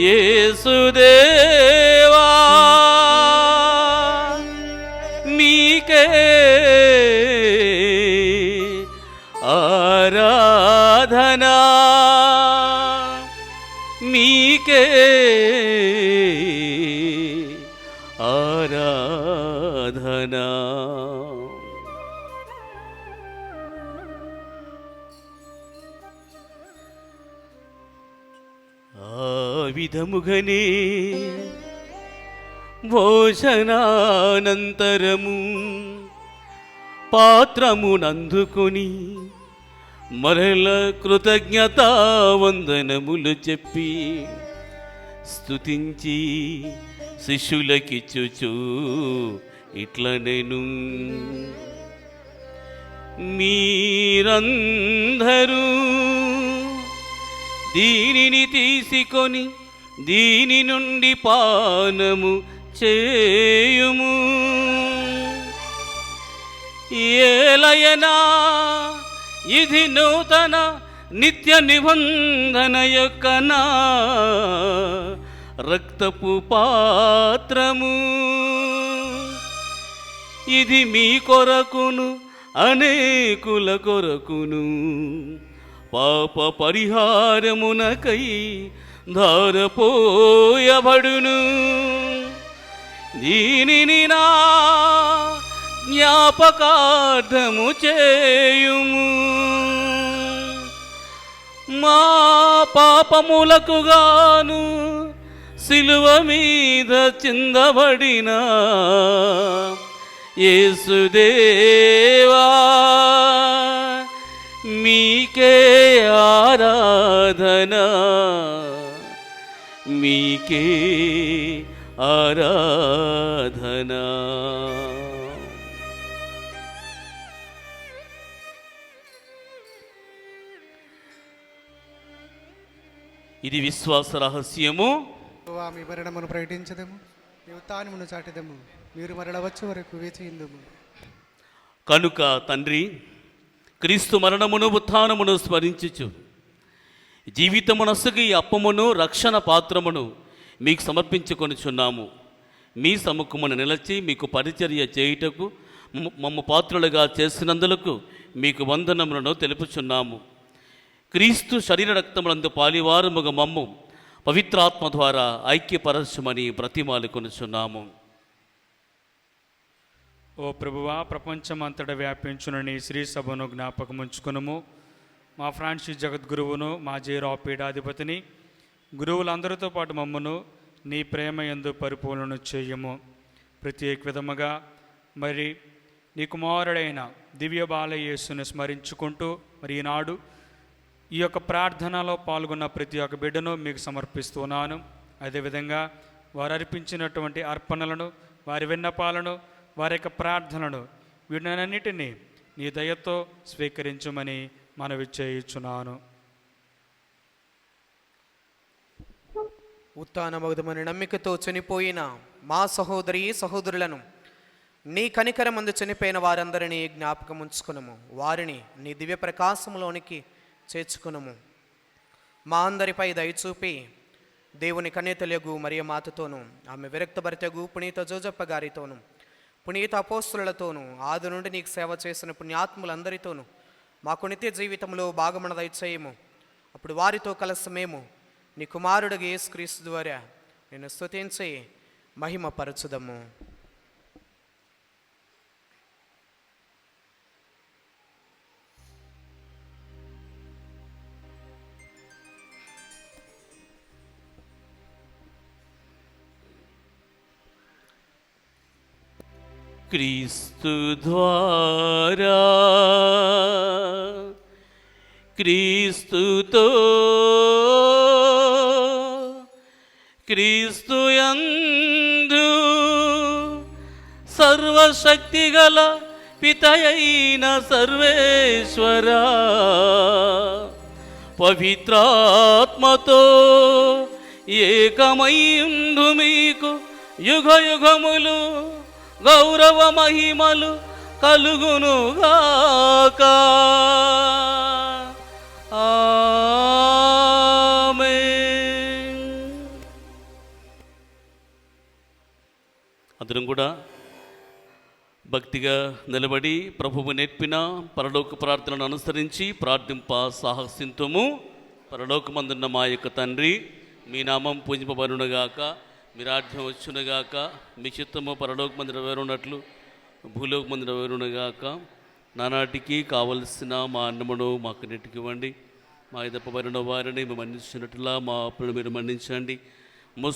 యేసుదేవా మీకే ఆరాధనా, మీకే ఆరాధనా. ఆ విధముగనే భోజనానంతరము పాత్రమునందుకొని మరల కృతజ్ఞతావందనములు చెప్పి స్తుతించి శిష్యులకిచ్చుచు ఇట్లా నేను మీరందరూ దీనిని తీసుకొని దీని నుండి పానము చేయుము. ఏలయనా ఇది నూతన నిత్య నిబంధన యొక్క నా రక్తపు పాత్రము. ఇది మీ కొరకును అనేకుల కొరకును పాప పరిహారమునకై ధారపోయబడును. దీనిని నా జ్ఞాపకార్థము చేయుము. మా పాపములకుగాను సిలువ మీద చిందబడిన యేసుదేవా మీకే ఆరాధనా, మీకే ఆరాధనా. ఇది విశ్వాస రహస్యము. మీ మరణమును ప్రకటించదము, మీ ఉత్థానమును చాటిదము. మీరు మరల వచ్చే వరకు వేచి ఇందుము. కనుక తండ్రి, క్రీస్తు మరణమును ఉత్థానమును స్మరించుచు జీవితమునసగి అప్పమును రక్షణ పాత్రమును మీకు సమర్పించుకొనుచున్నాము. మీ సముఖమును నిలచి మీకు పరిచర్య చేయుటకు మమ్ము పాత్రులుగా చేసినందులకు మీకు వందనములను తెలుపుచున్నాము. క్రీస్తు శరీర రక్తములందు పాలివారముగా మమ్ము పవిత్రాత్మ ద్వారా ఐక్యపరచమని బ్రతిమాలుకొనుచున్నాము. ఓ ప్రభువా, ప్రపంచమంతటా వ్యాపించున నీ శ్రీ సభను జ్ఞాపకముంచుకునుము. మా ఫ్రాన్సిస్ జగద్గురువును, మా జేరావు పీఠాధిపతిని, గురువులందరితో పాటు మమ్మను నీ ప్రేమ యందు పరిపూర్ణను చేయము. ప్రత్యేక విధముగా మరి నీ కుమారుడైన దివ్య బాలయేసుని స్మరించుకుంటూ మరి ఈనాడు ఈ యొక్క ప్రార్థనలో పాల్గొన్న ప్రతి ఒక్క బిడ్డను మీకు సమర్పిస్తున్నాను. అదేవిధంగా వారు అర్పించినటువంటి అర్పణలను, వారి విన్నపాలను, వారి యొక్క ప్రార్థనలను వీటినన్నిటినీ నీ దయతో స్వీకరించమని మనవి చేయుచున్నాను. ఉత్థానమగుదమని నమ్మికతో చనిపోయిన మా సహోదరి సహోదరులను, నీ కనికరమందు చనిపోయిన వారందరినీ జ్ఞాపకం ఉంచుకునము. వారిని నీ దివ్య ప్రకాశంలోనికి చేర్చుకునము. మా అందరిపై దయచూపి దేవుని కన్యతలగు మరియ మాతతోనూ, ఆమె విరక్త భర్తగు పునీత జోజప్ప గారితోనూ, పునీత అపోస్తులతోనూ, ఆది నుండి నీకు సేవ చేసిన పుణ్యాత్ములందరితోనూ మాకు నిత్య జీవితంలో భాగమున దయచేయము. అప్పుడు వారితో కలిసి మేము నీ కుమారుడికి యేసుక్రీస్తు ద్వారా నిన్ను స్తుతించి మహిమపరచుదము. క్రీస్తు ద్వారా, క్రీస్తుతో, క్రీస్తు యందు సర్వశక్తిగల పితయైన సర్వేశ్వరా, పవిత్రాత్మతో ఏకమైందు మీకు యుగ యుగములు గౌరవ మహిమలు కలుగునుగాక. ఆమేన్. అందరం కూడా భక్తిగా నిలబడి ప్రభువు నేర్పిన పరలోక ప్రార్థనను అనుసరించి ప్రార్థింప సాహసింతుము. పరలోకమందున్న మా యొక్క తండ్రి, మీ నామం పూజింపబడునుగాక, మీ రాజ్యం వచ్చునుగాక, మీ చిత్తము పరలోకమందు నెరవేరునట్లు భూలోకమందు నెరవేరునుగాక. నానాటికి కావలసిన మా అన్నమును మాకు నెట్టుకివ్వండి. మా ఎదపబడిన వారిని మేము మన్నించినట్లా మా అప్పులను మీరు మన్నించండి.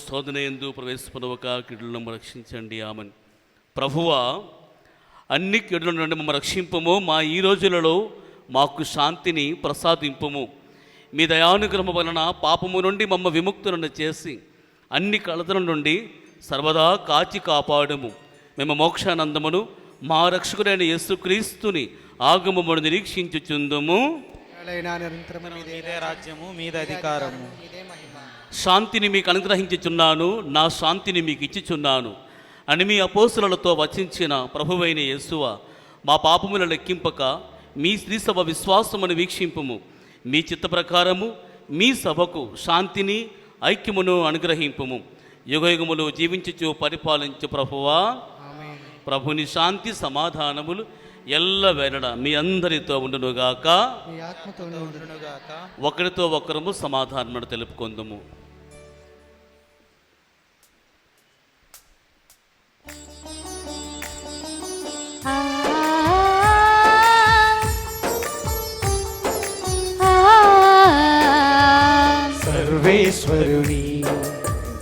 శోధన యందు ప్రవేశపడవక కీడులను రక్షించండి. ఆమేన్. ప్రభువా, అన్ని కీడుల నుండి మమ్మల్ని రక్షింపము. మా ఈ రోజులలో మాకు శాంతిని ప్రసాదింపము. మీ దయానుగ్రహము వలన పాపము నుండి మమ్మ విముక్తులను చేసి అన్ని కలతల నుండి సర్వదా కాచి కాపాడము. మేము మోక్షానందమును మా రక్షకుడైన యేసుక్రీస్తుని ఆగమమును నిరీక్షించుచుందుము. మీదే రాజ్యము, మీదే అధికారము. శాంతిని మీకు అనుగ్రహించుచున్నాను, నా శాంతిని మీకు ఇచ్చుచున్నాను అని మీ అపోస్తులతో వచించిన ప్రభువైన యేసువ, మా పాపములను లెక్కింపక మీ శ్రీ సభ విశ్వాసమును వీక్షింపుము. మీ చిత్త ప్రకారము మీ సభకు శాంతిని ఐక్యమును అనుగ్రహింపుము. యుగయుగములు జీవించుచు పరిపాలించు ప్రభువా, ప్రభుని శాంతి సమాధానములు ఎల్లవేళ మీ అందరితో ఉండునుగాక. ఒకరితో ఒకరము సమాధానమును తెలుపుకొందుము. సర్వేశ్వరుని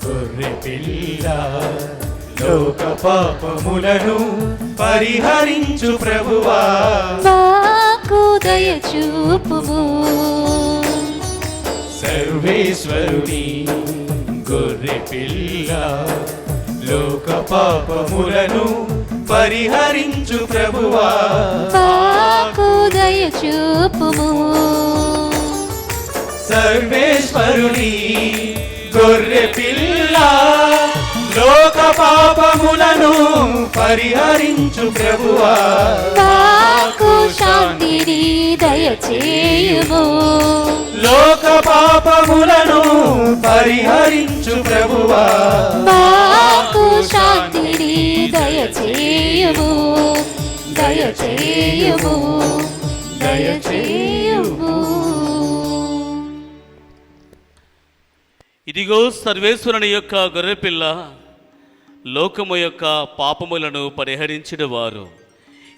గొర్రె పిల్ల, లోక పాపములను పరిహరించు ప్రభువా, మాకు దయ చూపుము. సర్వేశ్వరుని గొర్రె పిల్ల, లోక పాపములను పరిహరించు ప్రభువా, మాకు దయ చూపుము. సర్వేశ్వరుని గొర్రె పిల్ల, లోక పాపములను పరిహరించు ప్రభువా మాకు శాంతిని దయచేయుము లోక పాపములను పరిహరించు ప్రభువా మాకు శాంతిని దయచేయుము దయచేయుము దయచేయుము. ఇదిగో సర్వేశ్వరుని యొక్క గొర్రెపిల్ల లోకము యొక్క పాపములను పరిహరించిన వారు.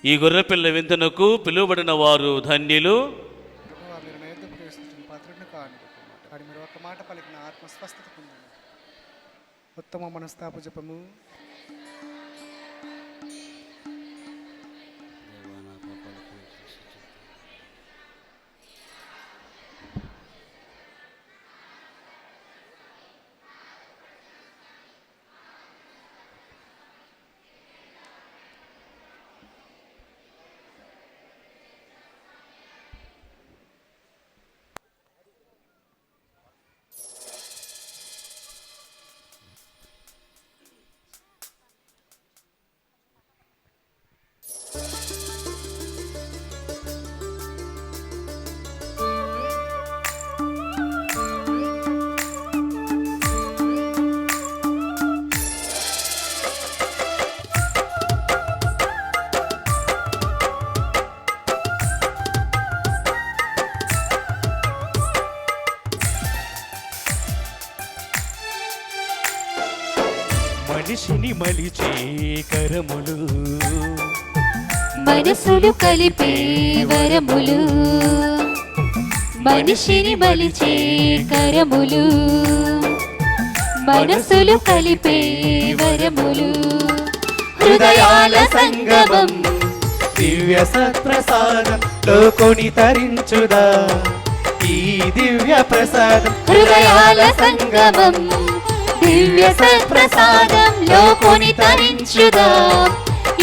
ఈ గొర్రెపిల్ల విందునకు పిలువబడిన వారు ధన్యులు. ప్రభువా, మీరు నా యొద్దకు ప్రవేశించిన పాత్రుడిని కాను. కానీ మీరు ఒక మాట పలికిన ఆత్మ స్వస్థత పొందును. ఉత్తమ మనస్తాపు జపము. మనిషిని మలిచే కరములు మనసులు కలిపే వరములు మనిషిని మలిచే కరములు మనసులు కలిపే వరములు హృదయాల సంగమం దివ్య సత్ప్రసాదం లోకొని తరించుదా ఈ దివ్య ప్రసాదం హృదయాల సంగమం దివ్య సత్ప్రసాదంలో కొని తరించుదా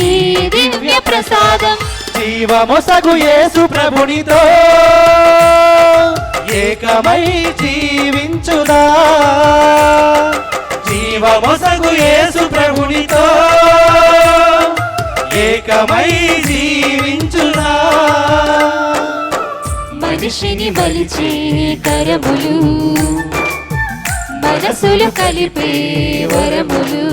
ఈ దివ్య ప్రసాదం జీవమొసగు యేసు ప్రభునితో ఏకమై జీవించుదా జీవమొసగు యేసు ప్రభునితో ఏకమై జీవించుదా మనిషిని మలిచే కరములు మనసులు కలిపే వరములు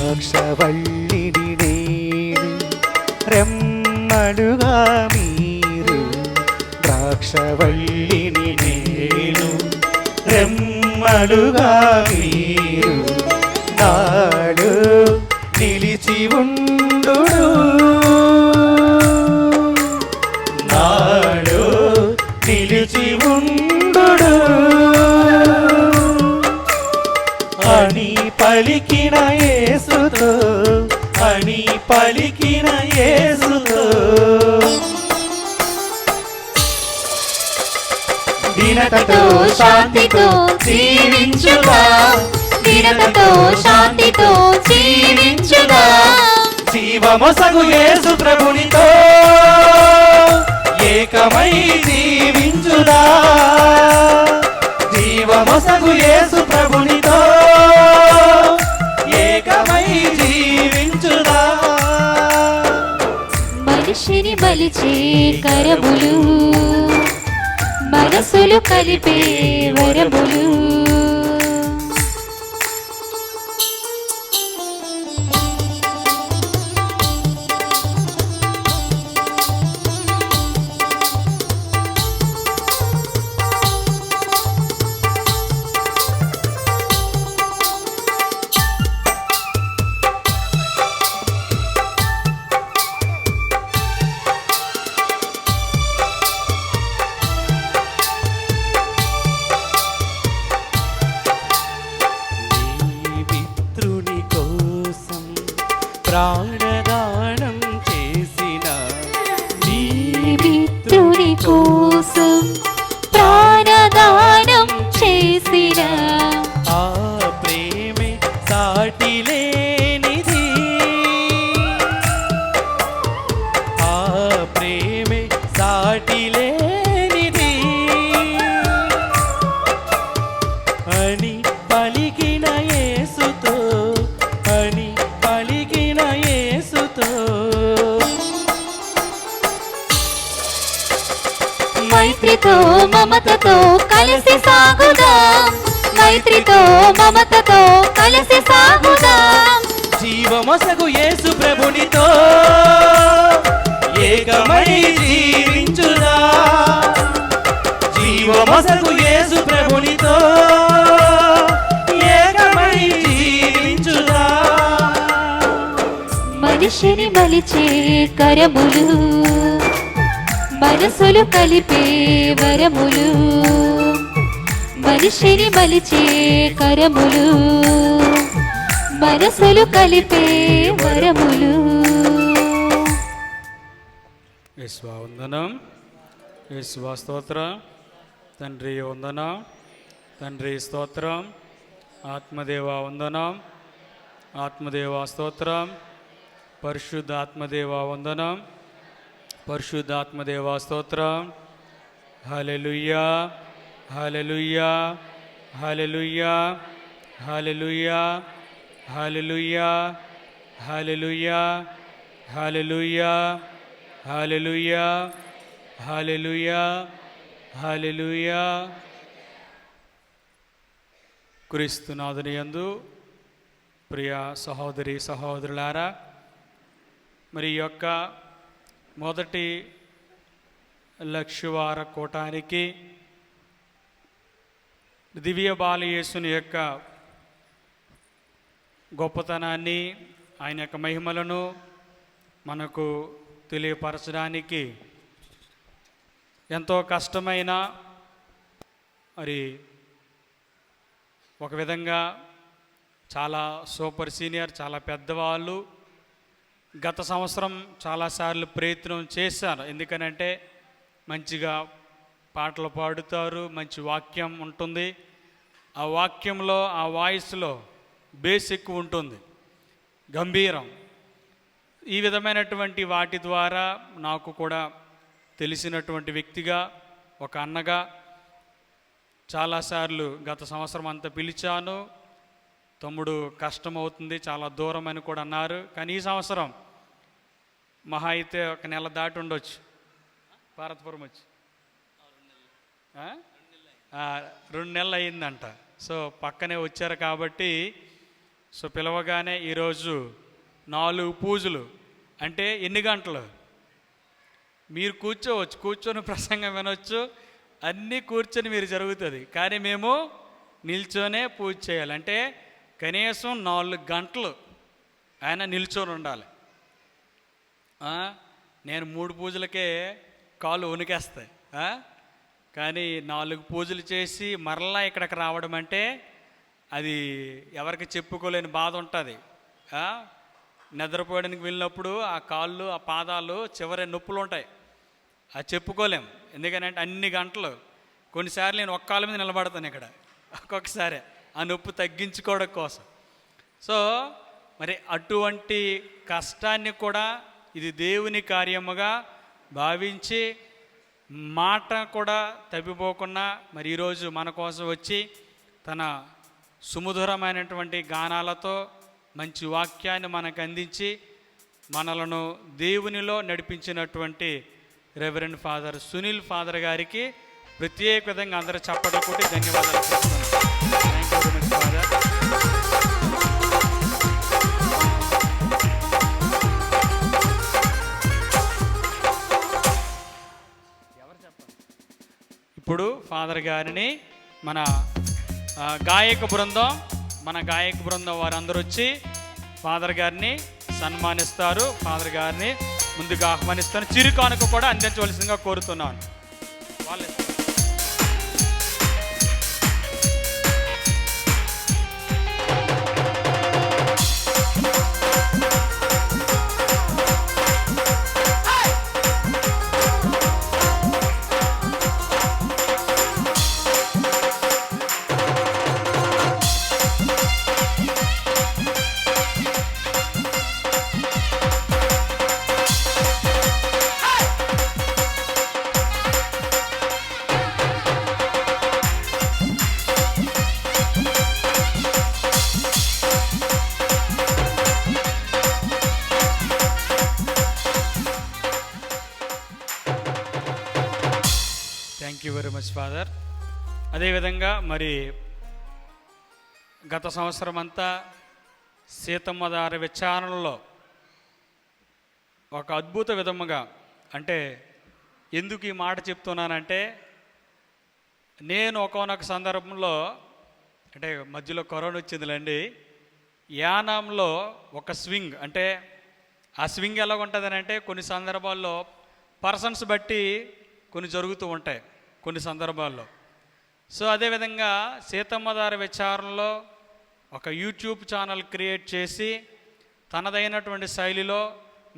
ద్రాక్షవల్లిని నేను రెమ్మలుగా మీరు ద్రాక్షవల్లిని నేను రెమ్మలుగా మీరు నాడు నిలిచి ఉండు నాడు నిలిచి ఉండు అని పలికిన యేసుతో అని పలికిన యేసుతో దీనతతో శాంతితో జీవించుదా దీనతతో శాంతితో జీవించుదా జీవమొసగు యేసు ప్రభునితో ఏకమై జీవించుదా జీవమొసగు యేసు ప్రభునితో ఏకమై జీవించుదా మనిషిని మలిచే కరములు మనసులు కలిపే వరములు మైత్రితో మమతతో కలిసి సాగుదాం, మైత్రితో మమతతో కలిసి సాగుదాం. జీవమొసగు యేసు ప్రభునితో ఏకమై జీవించుదా. జీవమొసగు యేసు ప్రభునితో ఏకమై జీవించుదా. మనిషిని మలిచే కరములు, మనసులు కలిపే వరములు, మనిషిని మలిచే కరములు, మనసులు కలిపే వరములు. యేసువా వందనం, యేసువా స్తోత్రం. తండ్రి వందనం, తండ్రి స్తోత్రం. ఆత్మదేవ వందనం, ఆత్మదేవ స్తోత్రం. పరిశుద్ధాత్మదేవ వందనం, పరిశుద్ధాత్మదేవ స్తోత్రం. హల్లెలూయా, హల్లెలూయా, హల్లెలూయా, హల్లెలూయా, హల్లెలూయా, హల్లెలూయా, హల్లెలూయా, హల్లెలూయా, హల్లెలూయా, హల్లెలూయా. క్రీస్తునాథుని యందు ప్రియ సహోదరి సహోదరులారా, మరి ఈ యొక్క మొదటి లక్షవార కూటానికి దివ్య బాలయేసుని యొక్క గొప్పతనాన్ని, ఆయన యొక్క మహిమలను మనకు తెలియపరచడానికి ఎంతో కష్టమైన, మరి ఒక విధంగా చాలా సూపర్ సీనియర్, చాలా పెద్దవాళ్ళు గత సంవత్సరం చాలాసార్లు ప్రయత్నం చేశారు. ఎందుకనంటే మంచిగా పాటలు పాడుతారు, మంచి వాక్యం ఉంటుంది, ఆ వాక్యంలో ఆ వాయిస్లో బేస్ ఎక్కువ ఉంటుంది, గంభీరం. ఈ విధమైనటువంటి వాటి ద్వారా నాకు కూడా తెలిసినటువంటి వ్యక్తిగా, ఒక అన్నగా చాలాసార్లు గత సంవత్సరం అంతా పిలిచాను. తమ్ముడు కష్టమవుతుంది, చాలా దూరం అని కూడా అన్నారు. కానీ ఈ సంవత్సరం మహా అయితే ఒక నెల దాటి ఉండొచ్చు భారతపురం వచ్చి, 2 నెలలు అయిందంట. సో పక్కనే వచ్చారు కాబట్టి, సో పిలవగానే ఈరోజు 4 పూజలు అంటే ఎన్ని గంటలు మీరు కూర్చోవచ్చు, కూర్చొని ప్రసంగం వినొచ్చు, అన్నీ కూర్చొని మీరు జరుగుతుంది. కానీ మేము నిల్చొనే పూజ చేయాలి. అంటే కనీసం 4 గంటలు ఆయన నిల్చొని ఉండాలి. నేను 3 పూజలకే కాళ్ళు వణికేస్తాయి. కానీ 4 పూజలు చేసి మరలా ఇక్కడికి రావడం అంటే అది ఎవరికి చెప్పుకోలేని బాధ ఉంటుంది. నిద్రపోయడానికి వెళ్ళినప్పుడు ఆ కాళ్ళు, ఆ పాదాలు చివరి నొప్పులు ఉంటాయి, అది చెప్పుకోలేం. ఎందుకనంటే అన్ని గంటలు, కొన్నిసార్లు నేను ఒక్క కాళ్ళ మీద నిలబడతాను ఇక్కడ, ఒక్కొక్కసారి ఆ నొప్పి తగ్గించుకోవడం కోసం. సో మరి అటువంటి కష్టాన్ని కూడా ఇది దేవుని కార్యముగా భావించి, మాట కూడా తప్పిపోకుండా మరి ఈరోజు మన కోసం వచ్చి తన సుమధురమైనటువంటి గానాలతో మంచి వాక్యాన్ని మనకు అందించి మనలను దేవునిలో నడిపించినటువంటి రెవరెండ్ ఫాదర్ సునీల్ ఫాదర్ గారికి ప్రత్యేక విధంగా అందరూ చప్పట్లు కొట్టి ధన్యవాదాలు చెప్తున్నాను. Thank you very much father. ఇప్పుడు ఫాదర్ గారిని మన గాయక బృందం వారందరూ వచ్చి ఫాదర్ గారిని సన్మానిస్తారు. ఫాదర్ గారిని ముందుగా ఆహ్వానిస్తాను. చిరు కానుక కూడా అందించవలసిందిగా కోరుతున్నాను. వాళ్ళే వెరీ మచ్ ఫాదర్. అదేవిధంగా మరి గత సంవత్సరం అంతా సీతమ్మ దారి విచారణలో ఒక అద్భుత విధముగా, అంటే ఎందుకు ఈ మాట చెప్తున్నానంటే, నేను ఒకానొక సందర్భంలో, అంటే మధ్యలో కరోనా వచ్చిందిలేండి, యానాంలో ఒక స్వింగ్, అంటే ఆ స్వింగ్ ఎలా ఉంటుందని అంటే కొన్ని సందర్భాల్లో పర్సన్స్ బట్టి కొన్ని జరుగుతూ ఉంటాయి కొన్ని సందర్భాల్లో. సో అదేవిధంగా సీతమ్మదారి విచారణలో ఒక యూట్యూబ్ ఛానల్ క్రియేట్ చేసి తనదైనటువంటి శైలిలో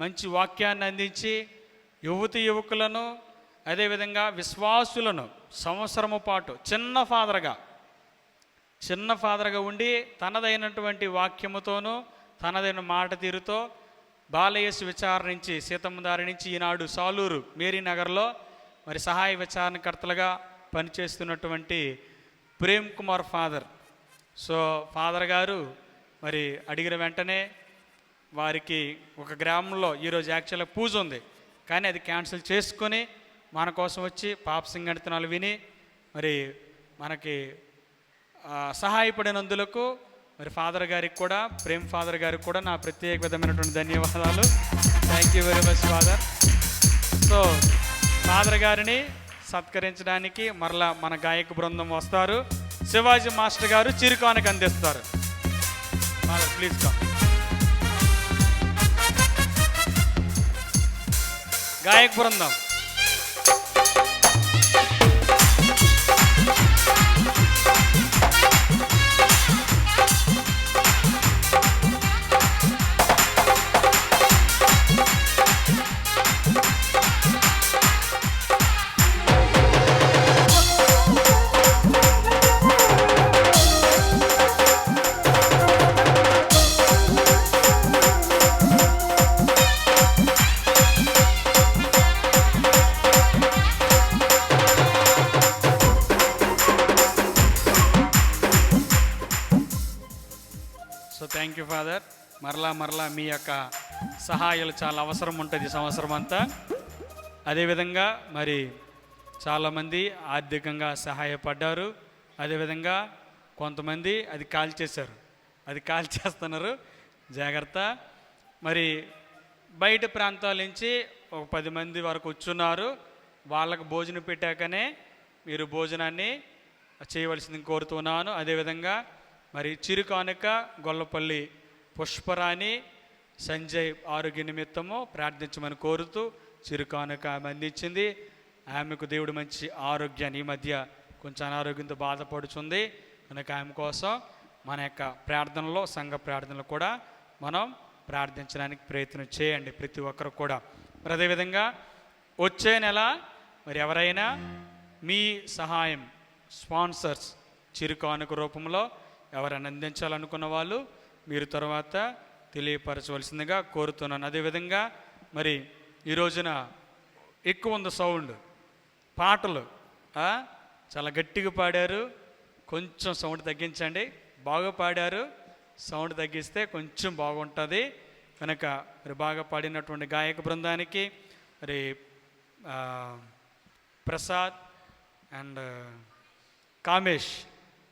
మంచి వాక్యాన్ని అందించి యువకులను అదేవిధంగా విశ్వాసులను సంవత్సరము పాటు చిన్న ఫాదర్గా ఉండి తనదైనటువంటి వాక్యముతోనూ తనదైన మాట తీరుతో బాలయేసు విచారణ నుంచి సీతమ్మదారి నుంచి ఈనాడు సాలూరు మేరీ నగర్లో మరి సహాయ విచారణకర్తలుగా పనిచేస్తున్నటువంటి Prem Kumar father. So father గారు మరి అడిగిన వెంటనే వారికి ఒక గ్రామంలో ఈరోజు యాక్చువల్గా పూజ ఉంది, కానీ అది క్యాన్సిల్ చేసుకొని మన కోసం వచ్చి పాప సంకీర్తనలు విని మరి మనకి సహాయపడినందులకు మరి ఫాదర్ గారికి కూడా, ప్రేమ్ ఫాదర్ గారికి కూడా నా ప్రత్యేక విధమైనటువంటి ధన్యవాదాలు. Thank you very much father. So father గారిని సత్కరించడానికి మరలా మన గాయక బృందం వస్తారు. శివాజీ మాస్టర్ గారు చిరుకానికి అందిస్తారు. Father please come. గాయక బృందం థ్యాంక్ యూ ఫాదర్. మరలా మీ యొక్క సహాయాలు చాలా అవసరం ఉంటుంది సంవత్సరం అంతా. అదేవిధంగా మరి చాలామంది ఆర్థికంగా సహాయపడ్డారు. అదేవిధంగా కొంతమంది అది కాల్చేస్తున్నారు, జాగ్రత్త. మరి బయట ప్రాంతాల నుంచి ఒక 10 మంది వరకు వచ్చున్నారు. వాళ్ళకు భోజనం పెట్టాకనే మీరు భోజనాన్ని చేయవలసింది కోరుతున్నాను. అదేవిధంగా మరి చిరుకానుక గొల్లపల్లి పుష్పరాణి సంజయ్ ఆరోగ్య నిమిత్తము ప్రార్థించమని కోరుతూ చిరుకానుక ఆమె అందించింది. ఆమెకు దేవుడు మంచి ఆరోగ్యాన్ని, ఈ మధ్య కొంచెం అనారోగ్యంతో బాధపడుతుంది కనుక ఆమె కోసం మన యొక్క ప్రార్థనలో, సంఘ ప్రార్థనలో కూడా మనం ప్రార్థించడానికి ప్రయత్నం చేయండి ప్రతి ఒక్కరు కూడా. మరి అదేవిధంగా వచ్చే నెల మరి ఎవరైనా మీ సహాయం స్పాన్సర్స్ చిరుకానుక రూపంలో ఎవరైనా అందించాలనుకున్న వాళ్ళు మీరు తర్వాత తెలియపరచవలసిందిగా కోరుతున్నాను. అదేవిధంగా మరి ఈ రోజున ఎక్కువ ఉంది సౌండ్, పాటలు చాలా గట్టిగా పాడారు, కొంచెం సౌండ్ తగ్గించండి. బాగా పాడారు, సౌండ్ తగ్గిస్తే కొంచెం బాగుంటుంది కనుక మరి బాగా పాడినటువంటి గాయక బృందానికి మరి ప్రసాద్ అండ్ కామేష్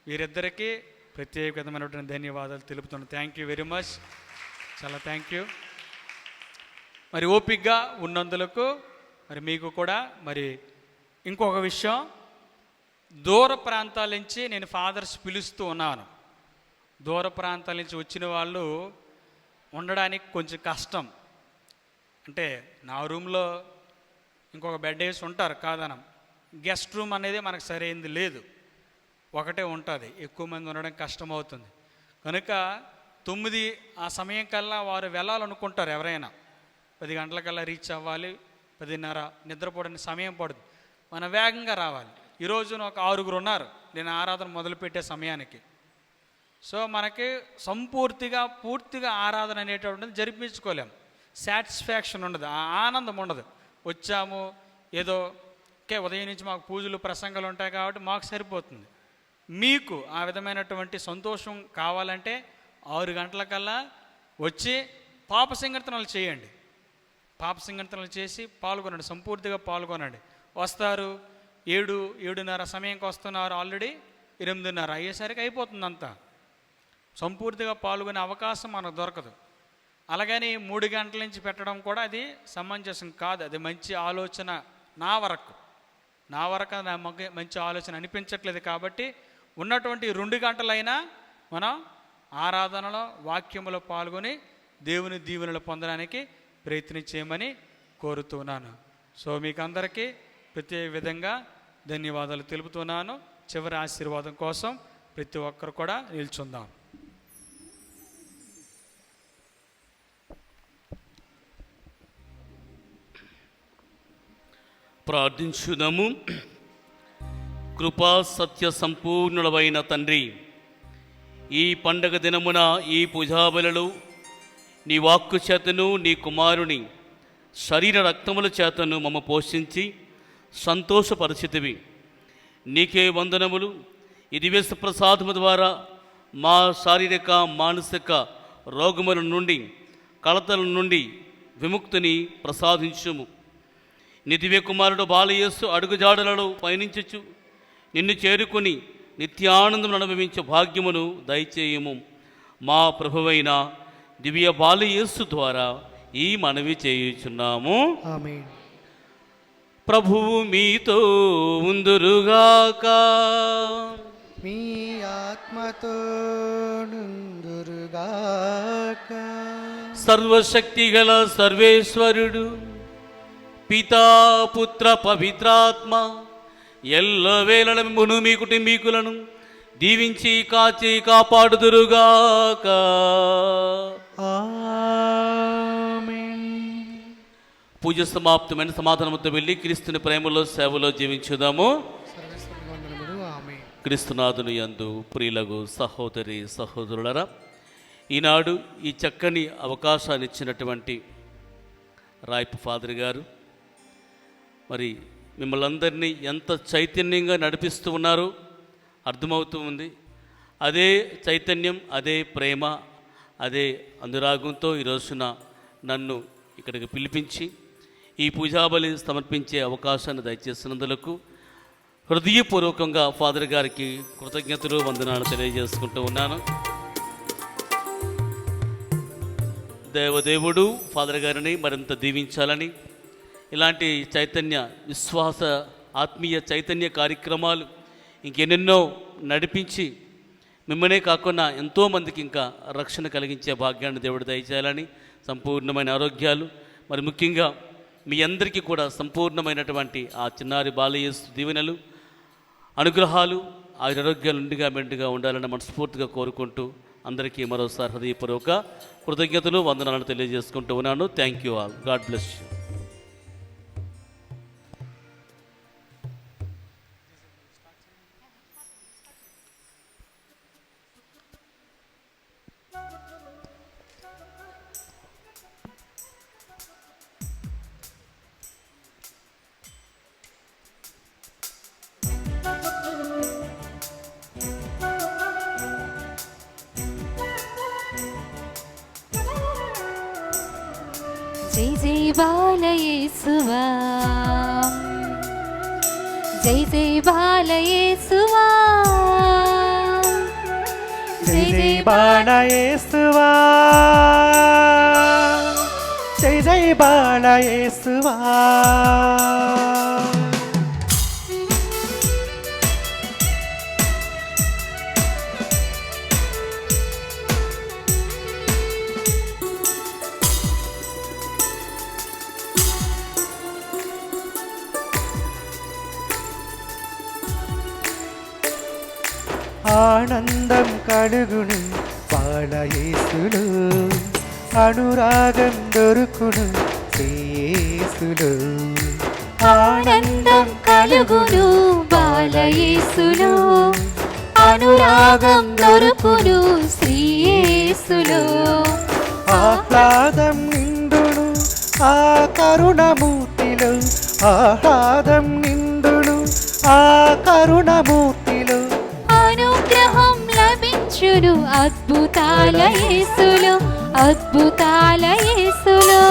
వీరిద్దరికీ ప్రత్యేకమైనటువంటి ధన్యవాదాలు తెలుపుతున్నాను. థ్యాంక్ యూ వెరీ మచ్, చాలా థ్యాంక్ యూ. మరి ఓపికగా ఉన్నందులకు మరి మీకు కూడా. మరి ఇంకొక విషయం, దూర ప్రాంతాల నుంచి నేను ఫాదర్స్ పిలుస్తూ ఉన్నాను. దూర ప్రాంతాల నుంచి వచ్చిన వాళ్ళు ఉండడానికి కొంచెం కష్టం. అంటే నా రూమ్లో ఇంకొక బెడ్ వేసి ఉంటారు కాదనం, గెస్ట్ రూమ్ అనేది మనకు సరైనది లేదు, ఒకటే ఉంటుంది, ఎక్కువ మంది ఉండడం కష్టమవుతుంది కనుక 9 ఆ సమయం కల్లా వారు వెళ్ళాలనుకుంటారు. ఎవరైనా 10 గంటలకల్లా రీచ్ అవ్వాలి, 10:30 నిద్రపోవడానికి సమయం పడుతుంది, మనం వేగంగా రావాలి. ఈరోజున ఒక 6 ఉన్నారు నేను ఆరాధన మొదలుపెట్టే సమయానికి. సో మనకి పూర్తిగా ఆరాధన అనేటువంటిది జరిపించుకోలేము, సాటిస్ఫాక్షన్ ఉండదు, ఆనందం ఉండదు. వచ్చాము ఏదో ఉదయం నుంచి మాకు పూజలు ప్రసంగాలు ఉంటాయి కాబట్టి మాకు సరిపోతుంది. మీకు ఆ విధమైనటువంటి సంతోషం కావాలంటే 6 గంటలకల్లా వచ్చి పాప సంకీర్తనలు చేయండి. పాప సంకీర్తనలు చేసి పాల్గొనండి, సంపూర్తిగా పాల్గొనండి. వస్తారు 7:30 సమయంకి వస్తున్నారు, ఆల్రెడీ 8:30 అయ్యేసరికి అయిపోతుంది అంతా. సంపూర్తిగా పాల్గొనే అవకాశం మనకు దొరకదు. అలాగని 3 గంటల నుంచి పెట్టడం కూడా అది సమంజసం కాదు. అది మంచి ఆలోచన నా వరకు మంచి ఆలోచన అనిపించట్లేదు. కాబట్టి ఉన్నటువంటి 2 గంటలైనా మనం ఆరాధనలో వాక్యములో పాల్గొని దేవుని దీవెనలు పొందడానికి ప్రయత్నించేయమని కోరుతున్నాను. సో మీకు అందరికీ ప్రత్యేక విధంగా ధన్యవాదాలు తెలుపుతున్నాను. చివరి ఆశీర్వాదం కోసం ప్రతి ఒక్కరు కూడా నిల్చుందాం. ప్రార్థించుదాము. కృపా సత్య సంపూర్ణుడవైన తండ్రి, ఈ పండగ దినమున ఈ పూజాబలులు నీ వాక్కు చేతను నీ కుమారుని శరీర రక్తముల చేతను మమ్మ పోషించి సంతోషపరిచితివి. నీకే వందనములు. ఈ దివ్య ప్రసాదము ద్వారా మా శారీరక మానసిక రోగముల నుండి కలతల నుండి విముక్తిని ప్రసాదించుము. నీ దివ్య కుమారుడు బాలయేసు అడుగుజాడలలో పయనించుచు నిన్ను చేరుకుని నిత్యానందం అనుభవించే భాగ్యమును దయచేయము. మా ప్రభువైన దివ్య బాలయేసు ద్వారా ఈ మనవి చేయుచున్నాము. ఆమేన్. ప్రభువు మీతో ఉందురుగాక. మీ ఆత్మతో నుందురుగాక. సర్వశక్తిగల సర్వేశ్వరుడు పితా పుత్ర పవిత్రాత్మ ఎల్లవేళ మిమ్మును మీ కుటుంబీకులను దీవించి కాచి కాపాడుదురుగాక. ఆమేన్. పూజ సమాప్తమైన సమాధానముతో వెళ్ళి క్రీస్తుని ప్రేమలో సేవలో జీవించుదాము. సర్వేశ్వరుని వందనములు. ఆమేన్. క్రీస్తునాథుని యందు ప్రియులకు సహోదరి సహోదరులరా, ఈనాడు ఈ చక్కని అవకాశాన్ని ఇచ్చినటువంటి రాయపు ఫాదర్ గారు మరి మిమ్మల్ని అందరినీ ఎంత చైతన్యంగా నడిపిస్తూ ఉన్నారో అర్థమవుతూ ఉంది. అదే చైతన్యం, అదే ప్రేమ, అదే అనురాగంతో ఈ రోజున నన్ను ఇక్కడికి పిలిపించి ఈ పూజాబలి సమర్పించే అవకాశాన్ని దయచేసినందులకు హృదయపూర్వకంగా ఫాదర్ గారికి కృతజ్ఞతలు వందనాలు తెలియజేసుకుంటూ ఉన్నాను. దేవదేవుడు ఫాదర్ గారిని మరింత దీవించాలని, ఇలాంటి చైతన్య విశ్వాస ఆత్మీయ చైతన్య కార్యక్రమాలు ఇంకెన్నెన్నో నడిపించి మిమ్మల్నే కాకుండా ఎంతోమందికి ఇంకా రక్షణ కలిగించే భాగ్యాన్ని దేవుడు దయచేయాలని, సంపూర్ణమైన ఆరోగ్యాలు, మరి ముఖ్యంగా మీ అందరికీ కూడా సంపూర్ణమైనటువంటి ఆ చిన్నారి బాలయేసు దీవెనలు అనుగ్రహాలు ఆరోగ్యాలు మెండుగా ఉండాలని మనస్ఫూర్తిగా కోరుకుంటూ అందరికీ మరోసారి హృదయపూర్వక కృతజ్ఞతలు వందనాలు తెలియజేసుకుంటూ ఉన్నాను. Thank you all. God bless you. జై జై బాలయేసువా, జై జై బాలయేసువా, జై జై బాలయేసువా, జై జై బాలయేసువా. ఆనందం కలుగును బాలయేసులో, అనురాగం దొరుకును శ్రీయేసులో. ఆనందం కలుగును బాలయేసులో, అనురాగం దొరుకును శ్రీయేసులో. ఆహ్లాదం నిండును ఆ కరుణమూర్తిలో, ఆహ్లాదం నిండును ఆ కరుణమూర్తిలో. అనుగ్రహం లభించును అద్భుతాల యేసులో, అద్భుతాల యేసులో.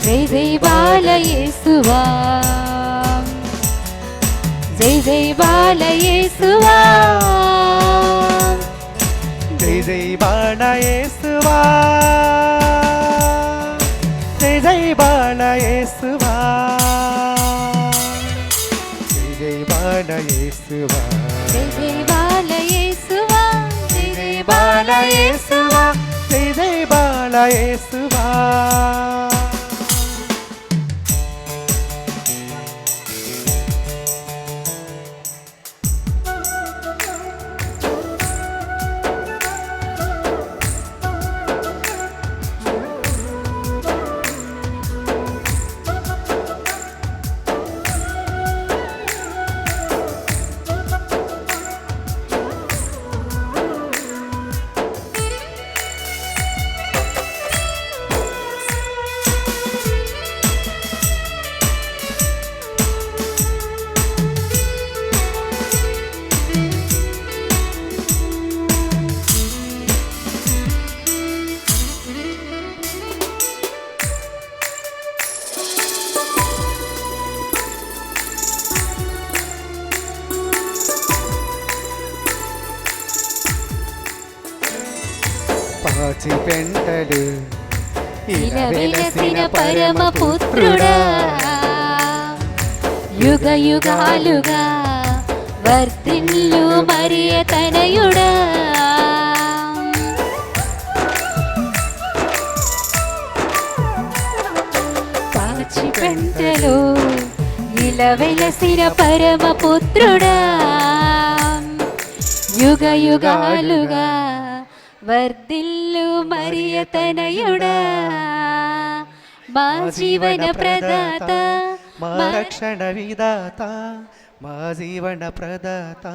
జై జై బాలయేసువా. జై జై బాలయేసువా జై జై బాలయేసువా జై జై బాలయేసువా జై జై బాలయేసువా జై జై బాలయేసువా జై జై బాలయేసువా జై జై బాలయేసువా పాచి పెంటలు ఇలా వెలసిన పరమపుత్రుడా యుగ యుగాలుగా వర్ధిల్లు మరియ తనయుడా పాచి పెంటలు ఇలా వెలసిన పరమపుత్రుడా యుగ యుగాలుగా వర్ధిల్లు మరియ తనయుడా మా జీవన ప్రదాత మా రక్షణ విదాత మా జీవన ప్రదాత